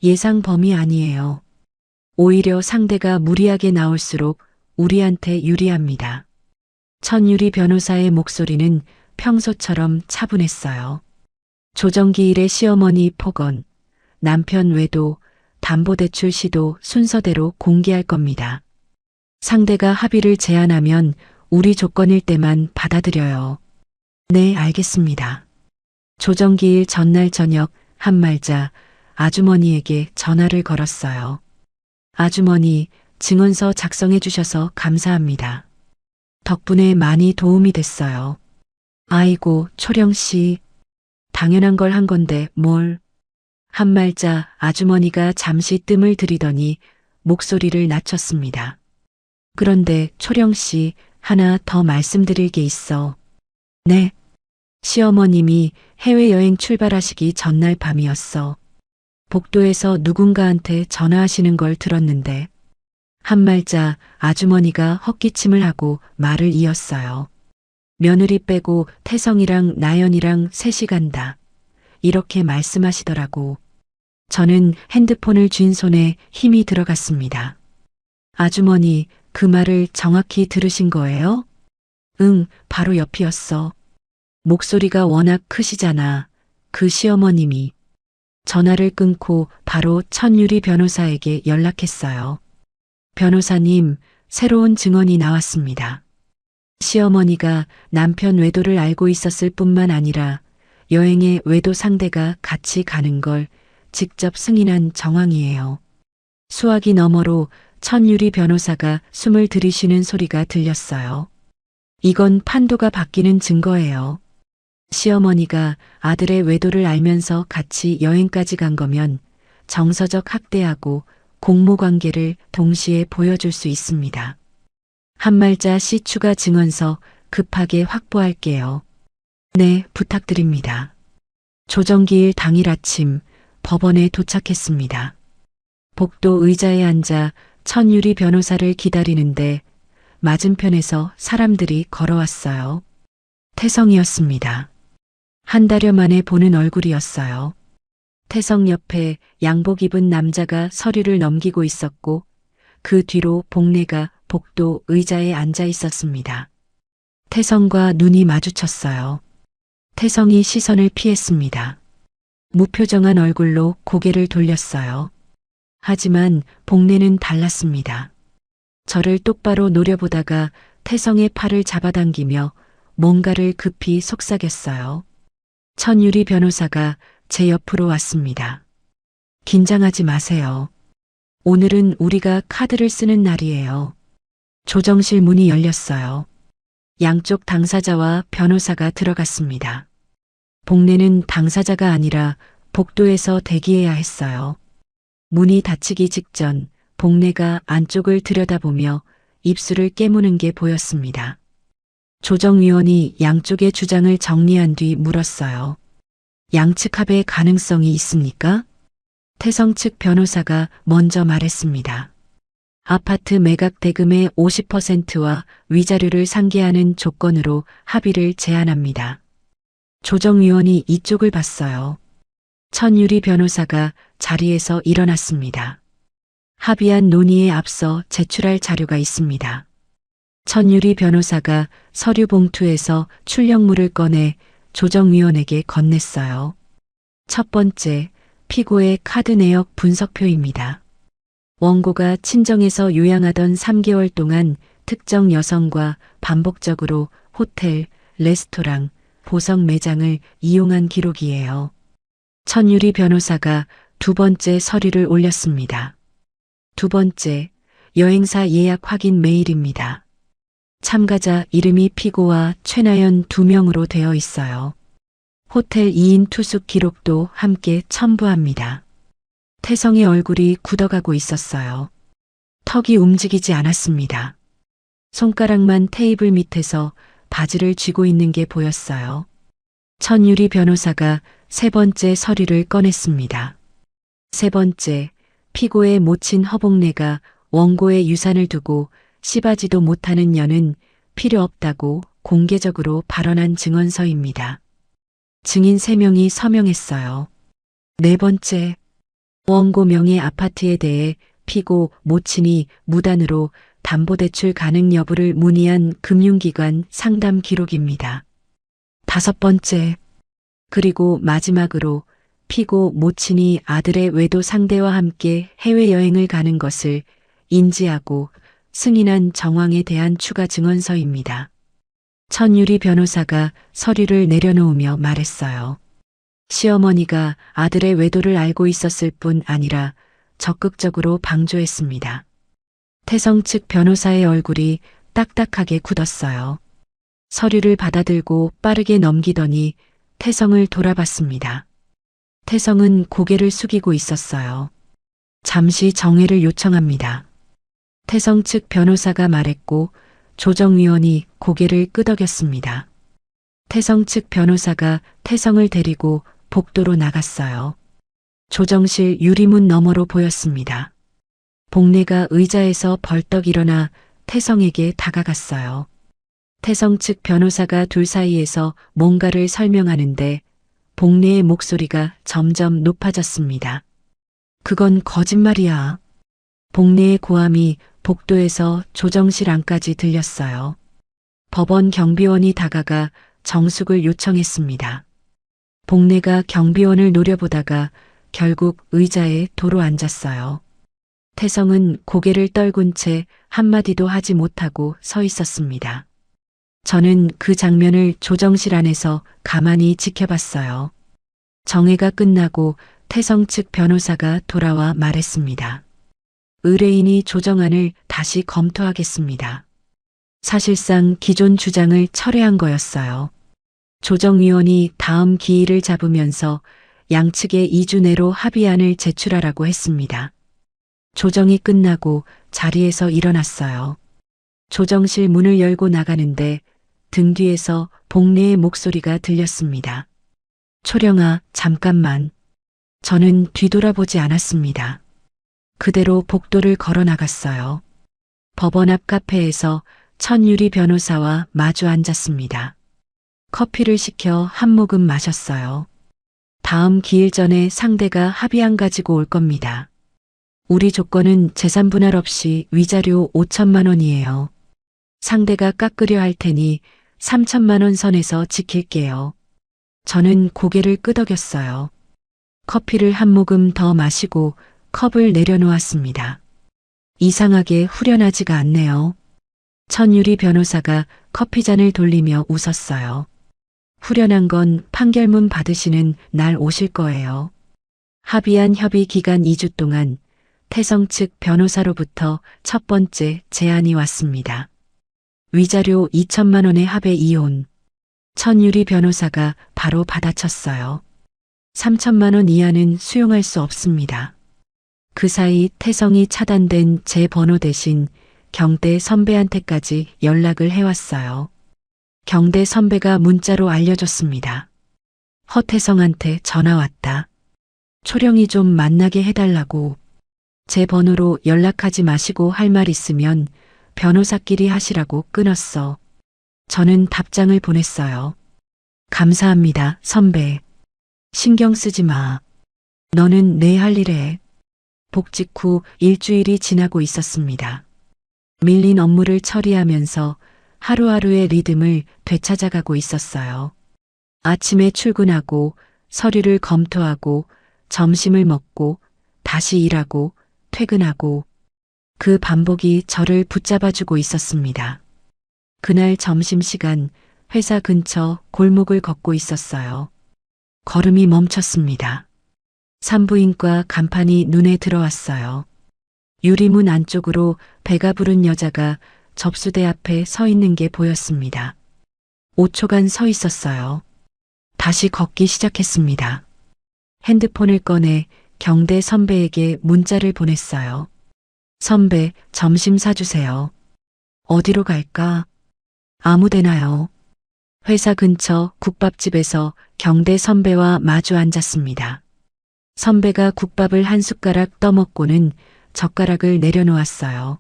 예상 범위 아니에요. 오히려 상대가 무리하게 나올수록 우리한테 유리합니다. 천유리 변호사의 목소리는 평소처럼 차분했어요. 조정기일의 시어머니 폭언, 남편 외도, 담보대출 시도 순서대로 공개할 겁니다. 상대가 합의를 제안하면 우리 조건일 때만 받아들여요. 네, 알겠습니다. 조정기일 전날 저녁 한말자 아주머니에게 전화를 걸었어요. 아주머니, 증언서 작성해 주셔서 감사합니다. 덕분에 많이 도움이 됐어요. 아이고, 초령 씨. 당연한 걸 한 건데 뭘. 한말자 아주머니가 잠시 뜸을 들이더니 목소리를 낮췄습니다. 그런데 초령 씨, 하나 더 말씀드릴 게 있어. 네. 시어머님이 해외여행 출발하시기 전날 밤이었어. 복도에서 누군가한테 전화하시는 걸 들었는데 한말자 아주머니가 헛기침을 하고 말을 이었어요. 며느리 빼고 태성이랑 나연이랑 셋이 간다. 이렇게 말씀하시더라고. 저는 핸드폰을 쥔 손에 힘이 들어갔습니다. 아주머니, 그 말을 정확히 들으신 거예요? 응, 바로 옆이었어. 목소리가 워낙 크시잖아. 그 시어머님이. 전화를 끊고 바로 천유리 변호사에게 연락했어요. 변호사님, 새로운 증언이 나왔습니다. 시어머니가 남편 외도를 알고 있었을 뿐만 아니라 여행에 외도 상대가 같이 가는 걸 직접 승인한 정황이에요. 수화기 너머로 천유리 변호사가 숨을 들이쉬는 소리가 들렸어요. 이건 판도가 바뀌는 증거예요. 시어머니가 아들의 외도를 알면서 같이 여행까지 간 거면 정서적 학대하고 공모관계를 동시에 보여줄 수 있습니다. 한말자 씨 추가 증언서 급하게 확보할게요. 네, 부탁드립니다. 조정기일 당일 아침 법원에 도착했습니다. 복도 의자에 앉아 천유리 변호사를 기다리는데 맞은편에서 사람들이 걸어왔어요. 태성이었습니다. 한 달여 만에 보는 얼굴이었어요. 태성 옆에 양복 입은 남자가 서류를 넘기고 있었고 그 뒤로 복례가 복도 의자에 앉아 있었습니다. 태성과 눈이 마주쳤어요. 태성이 시선을 피했습니다. 무표정한 얼굴로 고개를 돌렸어요. 하지만 복례는 달랐습니다. 저를 똑바로 노려보다가 태성의 팔을 잡아당기며 뭔가를 급히 속삭였어요. 천유리 변호사가 제 옆으로 왔습니다. 긴장하지 마세요. 오늘은 우리가 카드를 쓰는 날이에요. 조정실 문이 열렸어요. 양쪽 당사자와 변호사가 들어갔습니다. 복례는 당사자가 아니라 복도에서 대기해야 했어요. 문이 닫히기 직전 복례가 안쪽을 들여다보며 입술을 깨무는 게 보였습니다. 조정위원이 양쪽의 주장을 정리한 뒤 물었어요. 양측 합의 가능성이 있습니까? 태성 측 변호사가 먼저 말했습니다. 아파트 매각 대금의 50%와 위자료를 상계하는 조건으로 합의를 제안합니다. 조정위원이 이쪽을 봤어요. 천유리 변호사가 자리에서 일어났습니다. 합의안 논의에 앞서 제출할 자료가 있습니다. 천유리 변호사가 서류 봉투에서 출력물을 꺼내 조정위원에게 건넸어요. 첫 번째, 피고의 카드 내역 분석표입니다. 원고가 친정에서 요양하던 3개월 동안 특정 여성과 반복적으로 호텔, 레스토랑, 보석 매장을 이용한 기록이에요. 천유리 변호사가 두 번째 서류를 올렸습니다. 두 번째, 여행사 예약 확인 메일입니다. 참가자 이름이 피고와 최나연 2명으로 되어 있어요. 호텔 2인 투숙 기록도 함께 첨부합니다. 태성의 얼굴이 굳어가고 있었어요. 턱이 움직이지 않았습니다. 손가락만 테이블 밑에서 바지를 쥐고 있는 게 보였어요. 천유리 변호사가 세 번째 서류를 꺼냈습니다. 세 번째, 피고의 모친 허복래가 원고의 유산을 두고 씨바지도 못하는 년은 필요 없다고 공개적으로 발언한 증언서입니다. 증인 3명이 서명했어요. 네 번째, 원고 명의 아파트에 대해 피고 모친이 무단으로 담보대출 가능 여부를 문의한 금융기관 상담 기록입니다. 다섯 번째, 그리고 마지막으로 피고 모친이 아들의 외도 상대와 함께 해외여행을 가는 것을 인지하고 승인한 정황에 대한 추가 증언서입니다. 천유리 변호사가 서류를 내려놓으며 말했어요. 시어머니가 아들의 외도를 알고 있었을 뿐 아니라 적극적으로 방조했습니다. 태성 측 변호사의 얼굴이 딱딱하게 굳었어요. 서류를 받아들고 빠르게 넘기더니 태성을 돌아봤습니다. 태성은 고개를 숙이고 있었어요. 잠시 정회를 요청합니다. 태성 측 변호사가 말했고 조정위원이 고개를 끄덕였습니다. 태성 측 변호사가 태성을 데리고 복도로 나갔어요. 조정실 유리문 너머로 보였습니다. 복래가 의자에서 벌떡 일어나 태성에게 다가갔어요. 태성 측 변호사가 둘 사이에서 뭔가를 설명하는데 복래의 목소리가 점점 높아졌습니다. 그건 거짓말이야. 복래의 고함이 복도에서 조정실 안까지 들렸어요. 법원 경비원이 다가가 정숙을 요청했습니다. 복래가 경비원을 노려보다가 결국 의자에 도로 앉았어요. 태성은 고개를 떨군 채 한마디도 하지 못하고 서 있었습니다. 저는 그 장면을 조정실 안에서 가만히 지켜봤어요. 정회가 끝나고 태성 측 변호사가 돌아와 말했습니다. 의뢰인이 조정안을 다시 검토하겠습니다. 사실상 기존 주장을 철회한 거였어요. 조정위원이 다음 기일을 잡으면서 양측에 2주 내로 합의안을 제출하라고 했습니다. 조정이 끝나고 자리에서 일어났어요. 조정실 문을 열고 나가는데 등 뒤에서 복래의 목소리가 들렸습니다. 초령아, 잠깐만. 저는 뒤돌아보지 않았습니다. 그대로 복도를 걸어 나갔어요. 법원 앞 카페에서 천유리 변호사와 마주 앉았습니다. 커피를 시켜 한 모금 마셨어요. 다음 기일 전에 상대가 합의안 가지고 올 겁니다. 우리 조건은 재산 분할 없이 위자료 5천만 원이에요. 상대가 깎으려 할 테니 3천만 원 선에서 지킬게요. 저는 고개를 끄덕였어요. 커피를 한 모금 더 마시고 컵을 내려놓았습니다. 이상하게 후련하지가 않네요. 천유리 변호사가 커피잔을 돌리며 웃었어요. 후련한 건 판결문 받으시는 날 오실 거예요. 합의안 협의 기간 2주 동안 태성 측 변호사로부터 첫 번째 제안이 왔습니다. 위자료 2천만 원의 합의 이혼. 천유리 변호사가 바로 받아쳤어요. 3천만 원 이하는 수용할 수 없습니다. 그 사이 태성이 차단된 제 번호 대신 경대 선배한테까지 연락을 해왔어요. 경대 선배가 문자로 알려줬습니다. 허태성한테 전화 왔다. 초령이 좀 만나게 해달라고. 제 번호로 연락하지 마시고 할 말 있으면 변호사끼리 하시라고 끊었어. 저는 답장을 보냈어요. 감사합니다, 선배. 신경 쓰지 마. 너는 내 할 일 해. 복직 후 일주일이 지나고 있었습니다. 밀린 업무를 처리하면서 하루하루의 리듬을 되찾아가고 있었어요. 아침에 출근하고 서류를 검토하고 점심을 먹고 다시 일하고 퇴근하고 그 반복이 저를 붙잡아주고 있었습니다. 그날 점심시간 회사 근처 골목을 걷고 있었어요. 걸음이 멈췄습니다. 산부인과 간판이 눈에 들어왔어요. 유리문 안쪽으로 배가 부른 여자가 접수대 앞에 서 있는 게 보였습니다. 5초간 서 있었어요. 다시 걷기 시작했습니다. 핸드폰을 꺼내 경대 선배에게 문자를 보냈어요. 선배, 점심 사주세요. 어디로 갈까? 아무 데나요. 회사 근처 국밥집에서 경대 선배와 마주 앉았습니다. 선배가 국밥을 한 숟가락 떠먹고는 젓가락을 내려놓았어요.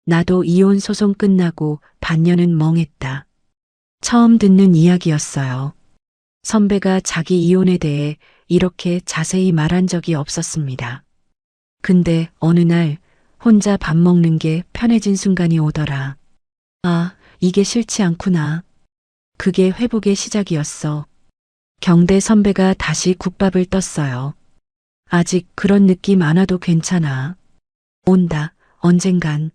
나도 이혼 소송 끝나고 반년은 멍했다. 처음 듣는 이야기였어요. 선배가 자기 이혼에 대해 이렇게 자세히 말한 적이 없었습니다. 근데 어느 날 혼자 밥 먹는 게 편해진 순간이 오더라. 아, 이게 싫지 않구나. 그게 회복의 시작이었어. 경대 선배가 다시 국밥을 떴어요. 아직 그런 느낌 안 와도 괜찮아. 온다, 언젠간.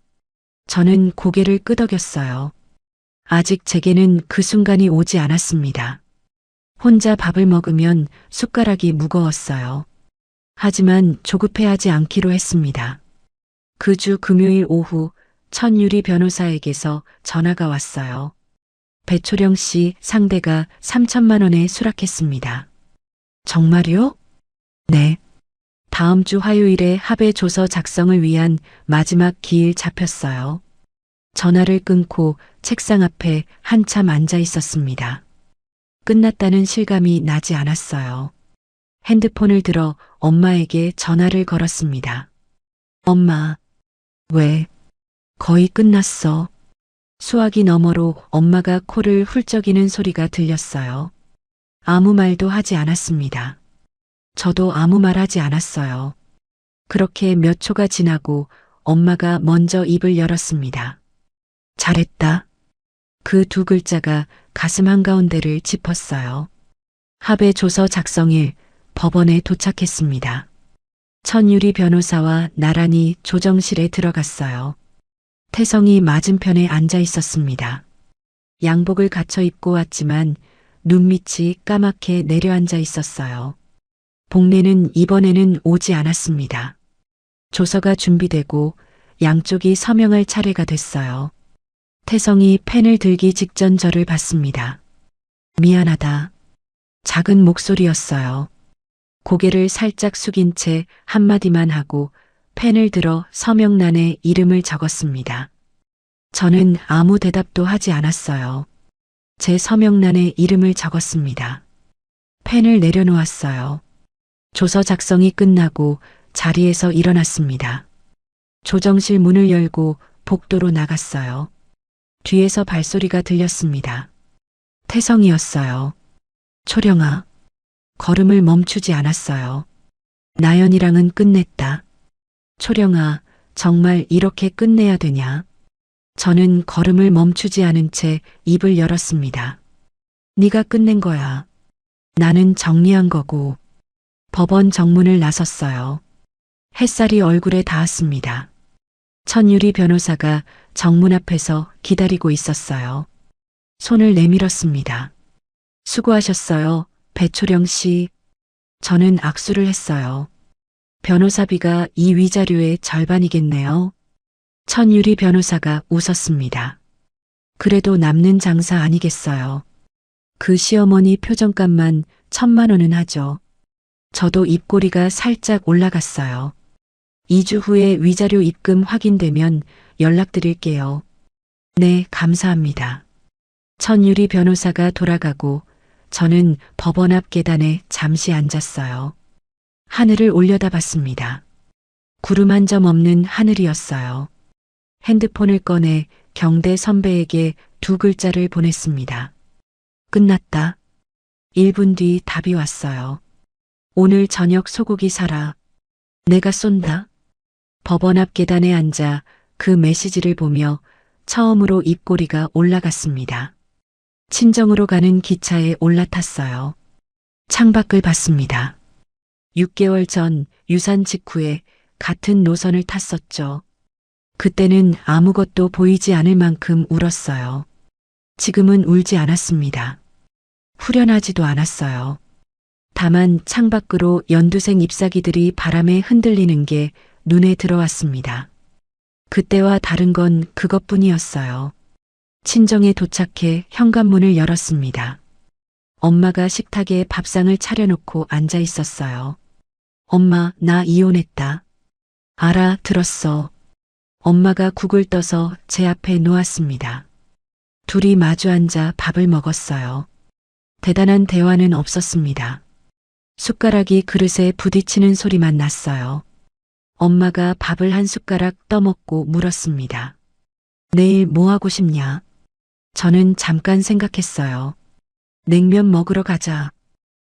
저는 고개를 끄덕였어요. 아직 제게는 그 순간이 오지 않았습니다. 혼자 밥을 먹으면 숟가락이 무거웠어요. 하지만 조급해하지 않기로 했습니다. 그 주 금요일 오후 천유리 변호사에게서 전화가 왔어요. 배초령 씨 상대가 3천만 원에 수락했습니다. 정말요? 네. 다음 주 화요일에 합의 조서 작성을 위한 마지막 기일 잡혔어요. 전화를 끊고 책상 앞에 한참 앉아 있었습니다. 끝났다는 실감이 나지 않았어요. 핸드폰을 들어 엄마에게 전화를 걸었습니다. 엄마, 왜? 거의 끝났어. 수화기 너머로 엄마가 코를 훌쩍이는 소리가 들렸어요. 아무 말도 하지 않았습니다. 저도 아무 말 하지 않았어요. 그렇게 몇 초가 지나고 엄마가 먼저 입을 열었습니다. 잘했다. 그 두 글자가 가슴 한가운데를 짚었어요. 합의 조서 작성일 법원에 도착했습니다. 천유리 변호사와 나란히 조정실에 들어갔어요. 태성이 맞은편에 앉아 있었습니다. 양복을 갖춰 입고 왔지만 눈밑이 까맣게 내려앉아 있었어요. 복례는 이번에는 오지 않았습니다. 조서가 준비되고 양쪽이 서명할 차례가 됐어요. 태성이 펜을 들기 직전 저를 봤습니다. 미안하다. 작은 목소리였어요. 고개를 살짝 숙인 채 한마디만 하고 펜을 들어 서명란에 이름을 적었습니다. 저는 아무 대답도 하지 않았어요. 제 서명란에 이름을 적었습니다. 펜을 내려놓았어요. 조서 작성이 끝나고 자리에서 일어났습니다. 조정실 문을 열고 복도로 나갔어요. 뒤에서 발소리가 들렸습니다. 태성이었어요. 초령아. 걸음을 멈추지 않았어요. 나연이랑은 끝냈다. 초령아, 정말 이렇게 끝내야 되냐? 저는 걸음을 멈추지 않은 채 입을 열었습니다. 네가 끝낸 거야. 나는 정리한 거고. 법원 정문을 나섰어요. 햇살이 얼굴에 닿았습니다. 천유리 변호사가 정문 앞에서 기다리고 있었어요. 손을 내밀었습니다. 수고하셨어요, 배초령 씨. 저는 악수를 했어요. 변호사비가 이 위자료의 절반이겠네요. 천유리 변호사가 웃었습니다. 그래도 남는 장사 아니겠어요. 그 시어머니 표정값만 1,000만 원은 하죠. 저도 입꼬리가 살짝 올라갔어요. 2주 후에 위자료 입금 확인되면 연락드릴게요. 네, 감사합니다. 천유리 변호사가 돌아가고 저는 법원 앞 계단에 잠시 앉았어요. 하늘을 올려다봤습니다. 구름 한 점 없는 하늘이었어요. 핸드폰을 꺼내 경대 선배에게 두 글자를 보냈습니다. 끝났다. 1분 뒤 답이 왔어요. 오늘 저녁 소고기 사라. 내가 쏜다. 법원 앞 계단에 앉아 그 메시지를 보며 처음으로 입꼬리가 올라갔습니다. 친정으로 가는 기차에 올라탔어요. 창밖을 봤습니다. 6개월 전 유산 직후에 같은 노선을 탔었죠. 그때는 아무것도 보이지 않을 만큼 울었어요. 지금은 울지 않았습니다. 후련하지도 않았어요. 다만 창밖으로 연두색 잎사귀들이 바람에 흔들리는 게 눈에 들어왔습니다. 그때와 다른 건 그것뿐이었어요. 친정에 도착해 현관문을 열었습니다. 엄마가 식탁에 밥상을 차려놓고 앉아 있었어요. 엄마, 나 이혼했다. 알아, 들었어. 엄마가 국을 떠서 제 앞에 놓았습니다. 둘이 마주 앉아 밥을 먹었어요. 대단한 대화는 없었습니다. 숟가락이 그릇에 부딪히는 소리만 났어요. 엄마가 밥을 한 숟가락 떠먹고 물었습니다. 내일 뭐 하고 싶냐? 저는 잠깐 생각했어요. 냉면 먹으러 가자.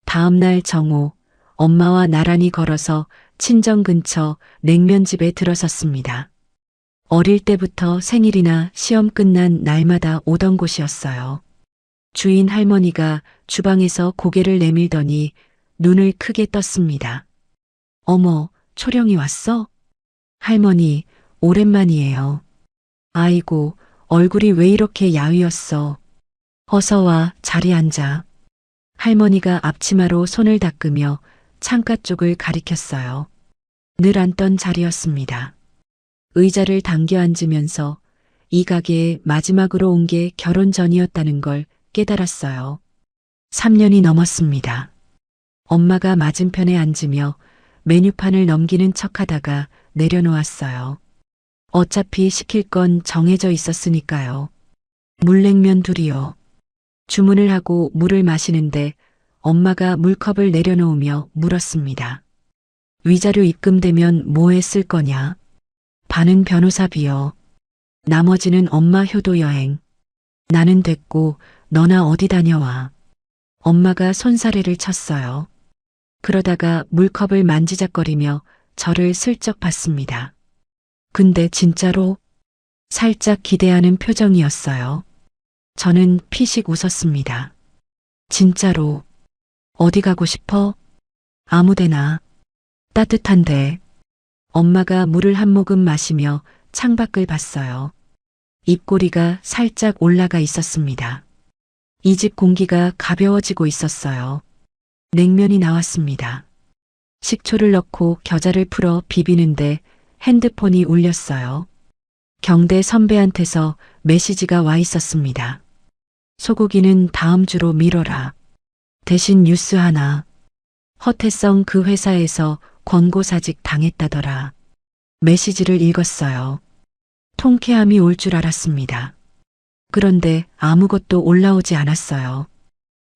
다음 날 정오, 엄마와 나란히 걸어서 친정 근처 냉면집에 들어섰습니다. 어릴 때부터 생일이나 시험 끝난 날마다 오던 곳이었어요. 주인 할머니가 주방에서 고개를 내밀더니 눈을 크게 떴습니다. 어머, 초령이 왔어? 할머니, 오랜만이에요. 아이고, 얼굴이 왜 이렇게 야위었어. 어서 와, 자리 앉아. 할머니가 앞치마로 손을 닦으며 창가 쪽을 가리켰어요. 늘 앉던 자리였습니다. 의자를 당겨 앉으면서 이 가게에 마지막으로 온 게 결혼 전이었다는 걸 깨달았어요. 3년이 넘었습니다. 엄마가 맞은편에 앉으며 메뉴판을 넘기는 척 하다가 내려놓았어요. 어차피 시킬 건 정해져 있었으니까요. 물냉면 둘이요. 주문을 하고 물을 마시는데 엄마가 물컵을 내려놓으며 물었습니다. 위자료 입금되면 뭐에 쓸 거냐? 반은 변호사비요. 나머지는 엄마 효도 여행. 나는 됐고 너나 어디 다녀와. 엄마가 손사래를 쳤어요. 그러다가 물컵을 만지작거리며 저를 슬쩍 봤습니다. 근데 진짜로? 살짝 기대하는 표정이었어요. 저는 피식 웃었습니다. 진짜로. 어디 가고 싶어? 아무데나. 따뜻한데. 엄마가 물을 한 모금 마시며 창밖을 봤어요. 입꼬리가 살짝 올라가 있었습니다. 이 집 공기가 가벼워지고 있었어요. 냉면이 나왔습니다. 식초를 넣고 겨자를 풀어 비비는데 핸드폰이 울렸어요. 경대 선배한테서 메시지가 와 있었습니다. 소고기는 다음 주로 미뤄라. 대신 뉴스 하나. 허태성 그 회사에서 권고사직 당했다더라. 메시지를 읽었어요. 통쾌함이 올 줄 알았습니다. 그런데 아무것도 올라오지 않았어요.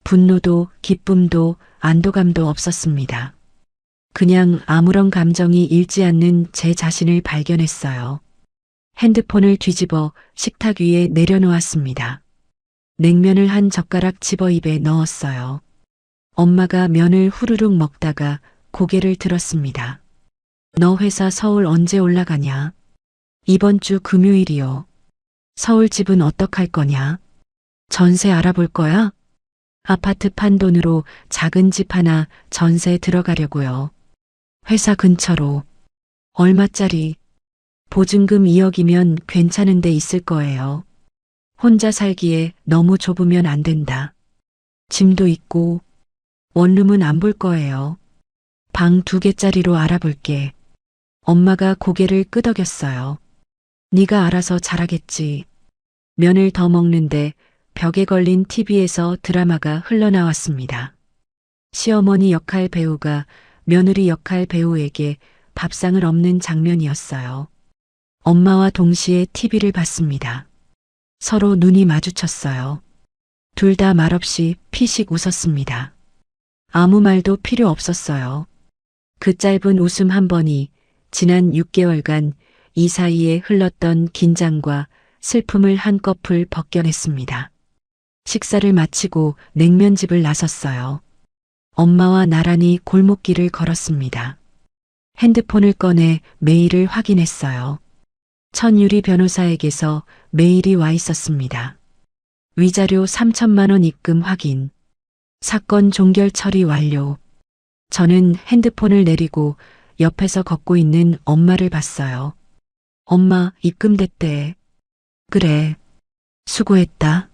분노도 기쁨도 안도감도 없었습니다. 그냥 아무런 감정이 일지 않는 제 자신을 발견했어요. 핸드폰을 뒤집어 식탁 위에 내려놓았습니다. 냉면을 한 젓가락 집어 입에 넣었어요. 엄마가 면을 후루룩 먹다가 고개를 들었습니다. 너 회사 서울 언제 올라가냐? 이번 주 금요일이요. 서울 집은 어떡할 거냐? 전세 알아볼 거야? 아파트 판 돈으로 작은 집 하나 전세 들어가려고요. 회사 근처로. 얼마짜리? 보증금 2억이면 괜찮은 데 있을 거예요. 혼자 살기에 너무 좁으면 안 된다. 짐도 있고 원룸은 안 볼 거예요. 방 2개짜리로 알아볼게. 엄마가 고개를 끄덕였어요. 네가 알아서 잘하겠지. 면을 더 먹는데 벽에 걸린 TV에서 드라마가 흘러나왔습니다. 시어머니 역할 배우가 며느리 역할 배우에게 밥상을 엎는 장면이었어요. 엄마와 동시에 TV를 봤습니다. 서로 눈이 마주쳤어요. 둘 다 말없이 피식 웃었습니다. 아무 말도 필요 없었어요. 그 짧은 웃음 한 번이 지난 6개월간 이 사이에 흘렀던 긴장과 슬픔을 한꺼풀 벗겨냈습니다. 식사를 마치고 냉면집을 나섰어요. 엄마와 나란히 골목길을 걸었습니다. 핸드폰을 꺼내 메일을 확인했어요. 천유리 변호사에게서 메일이 와 있었습니다. 위자료 3천만 원 입금 확인. 사건 종결 처리 완료. 저는 핸드폰을 내리고 옆에서 걷고 있는 엄마를 봤어요. 엄마, 입금됐대. 그래. 수고했다.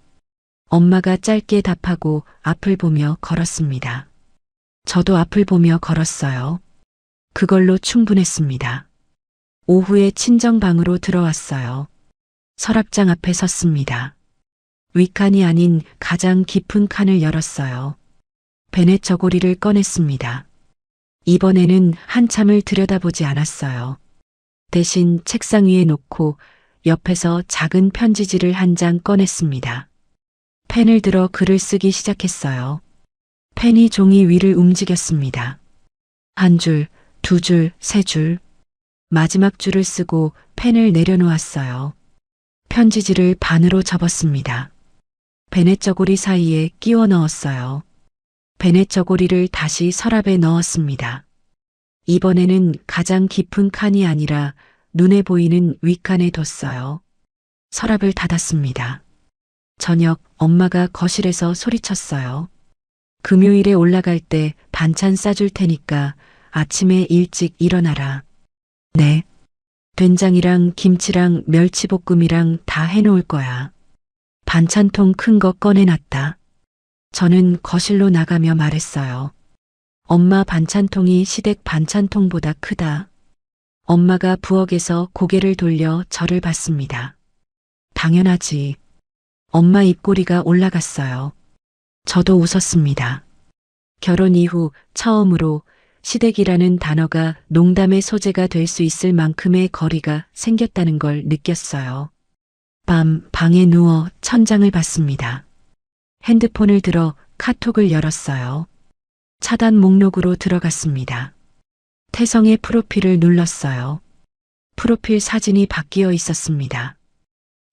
엄마가 짧게 답하고 앞을 보며 걸었습니다. 저도 앞을 보며 걸었어요. 그걸로 충분했습니다. 오후에 친정방으로 들어왔어요. 서랍장 앞에 섰습니다. 윗칸이 아닌 가장 깊은 칸을 열었어요. 베넷 저고리를 꺼냈습니다. 이번에는 한참을 들여다보지 않았어요. 대신 책상 위에 놓고 옆에서 작은 편지지를 한 장 꺼냈습니다. 펜을 들어 글을 쓰기 시작했어요. 펜이 종이 위를 움직였습니다. 한 줄, 두 줄, 세 줄. 마지막 줄을 쓰고 펜을 내려놓았어요. 편지지를 반으로 접었습니다. 베넷 저고리 사이에 끼워 넣었어요. 베넷 저고리를 다시 서랍에 넣었습니다. 이번에는 가장 깊은 칸이 아니라 눈에 보이는 윗칸에 뒀어요. 서랍을 닫았습니다. 저녁 엄마가 거실에서 소리쳤어요. 금요일에 올라갈 때 반찬 싸줄 테니까 아침에 일찍 일어나라. 네. 된장이랑 김치랑 멸치볶음이랑 다 해놓을 거야. 반찬통 큰 거 꺼내놨다. 저는 거실로 나가며 말했어요. 엄마 반찬통이 시댁 반찬통보다 크다. 엄마가 부엌에서 고개를 돌려 저를 봤습니다. 당연하지. 엄마 입꼬리가 올라갔어요. 저도 웃었습니다. 결혼 이후 처음으로 시댁이라는 단어가 농담의 소재가 될 수 있을 만큼의 거리가 생겼다는 걸 느꼈어요. 밤 방에 누워 천장을 봤습니다. 핸드폰을 들어 카톡을 열었어요. 차단 목록으로 들어갔습니다. 태성의 프로필을 눌렀어요. 프로필 사진이 바뀌어 있었습니다.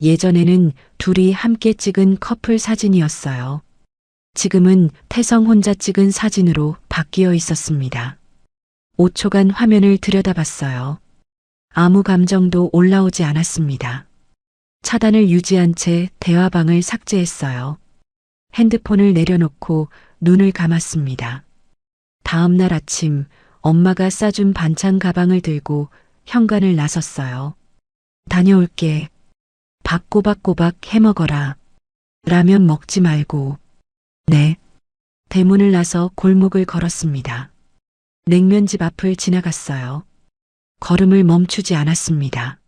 예전에는 둘이 함께 찍은 커플 사진이었어요. 지금은 태성 혼자 찍은 사진으로 바뀌어 있었습니다. 5초간 화면을 들여다봤어요. 아무 감정도 올라오지 않았습니다. 차단을 유지한 채 대화방을 삭제했어요. 핸드폰을 내려놓고 눈을 감았습니다. 다음 날 아침 엄마가 싸준 반찬 가방을 들고 현관을 나섰어요. 다녀올게. 밥 꼬박꼬박 해먹어라. 라면 먹지 말고. 네. 대문을 나서 골목을 걸었습니다. 냉면집 앞을 지나갔어요. 걸음을 멈추지 않았습니다.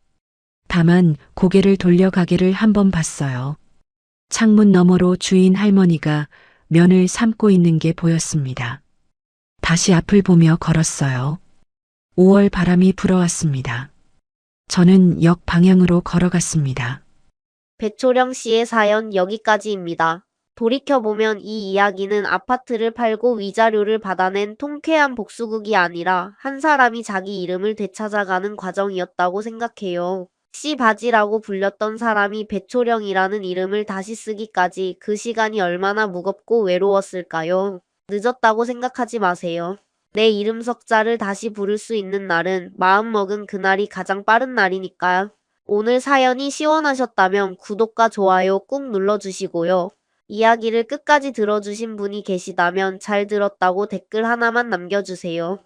다만 고개를 돌려 가게를 한번 봤어요. 창문 너머로 주인 할머니가 면을 삶고 있는 게 보였습니다. 다시 앞을 보며 걸었어요. 5월 바람이 불어왔습니다. 저는 역 방향으로 걸어갔습니다. 배초령 씨의 사연 여기까지입니다. 돌이켜보면 이 이야기는 아파트를 팔고 위자료를 받아낸 통쾌한 복수극이 아니라 한 사람이 자기 이름을 되찾아가는 과정이었다고 생각해요. 씨바지라고 불렸던 사람이 배초령이라는 이름을 다시 쓰기까지 그 시간이 얼마나 무겁고 외로웠을까요? 늦었다고 생각하지 마세요. 내 이름 석자를 다시 부를 수 있는 날은 마음먹은 그날이 가장 빠른 날이니까요. 오늘 사연이 시원하셨다면 구독과 좋아요 꾹 눌러주시고요. 이야기를 끝까지 들어주신 분이 계시다면 잘 들었다고 댓글 하나만 남겨주세요.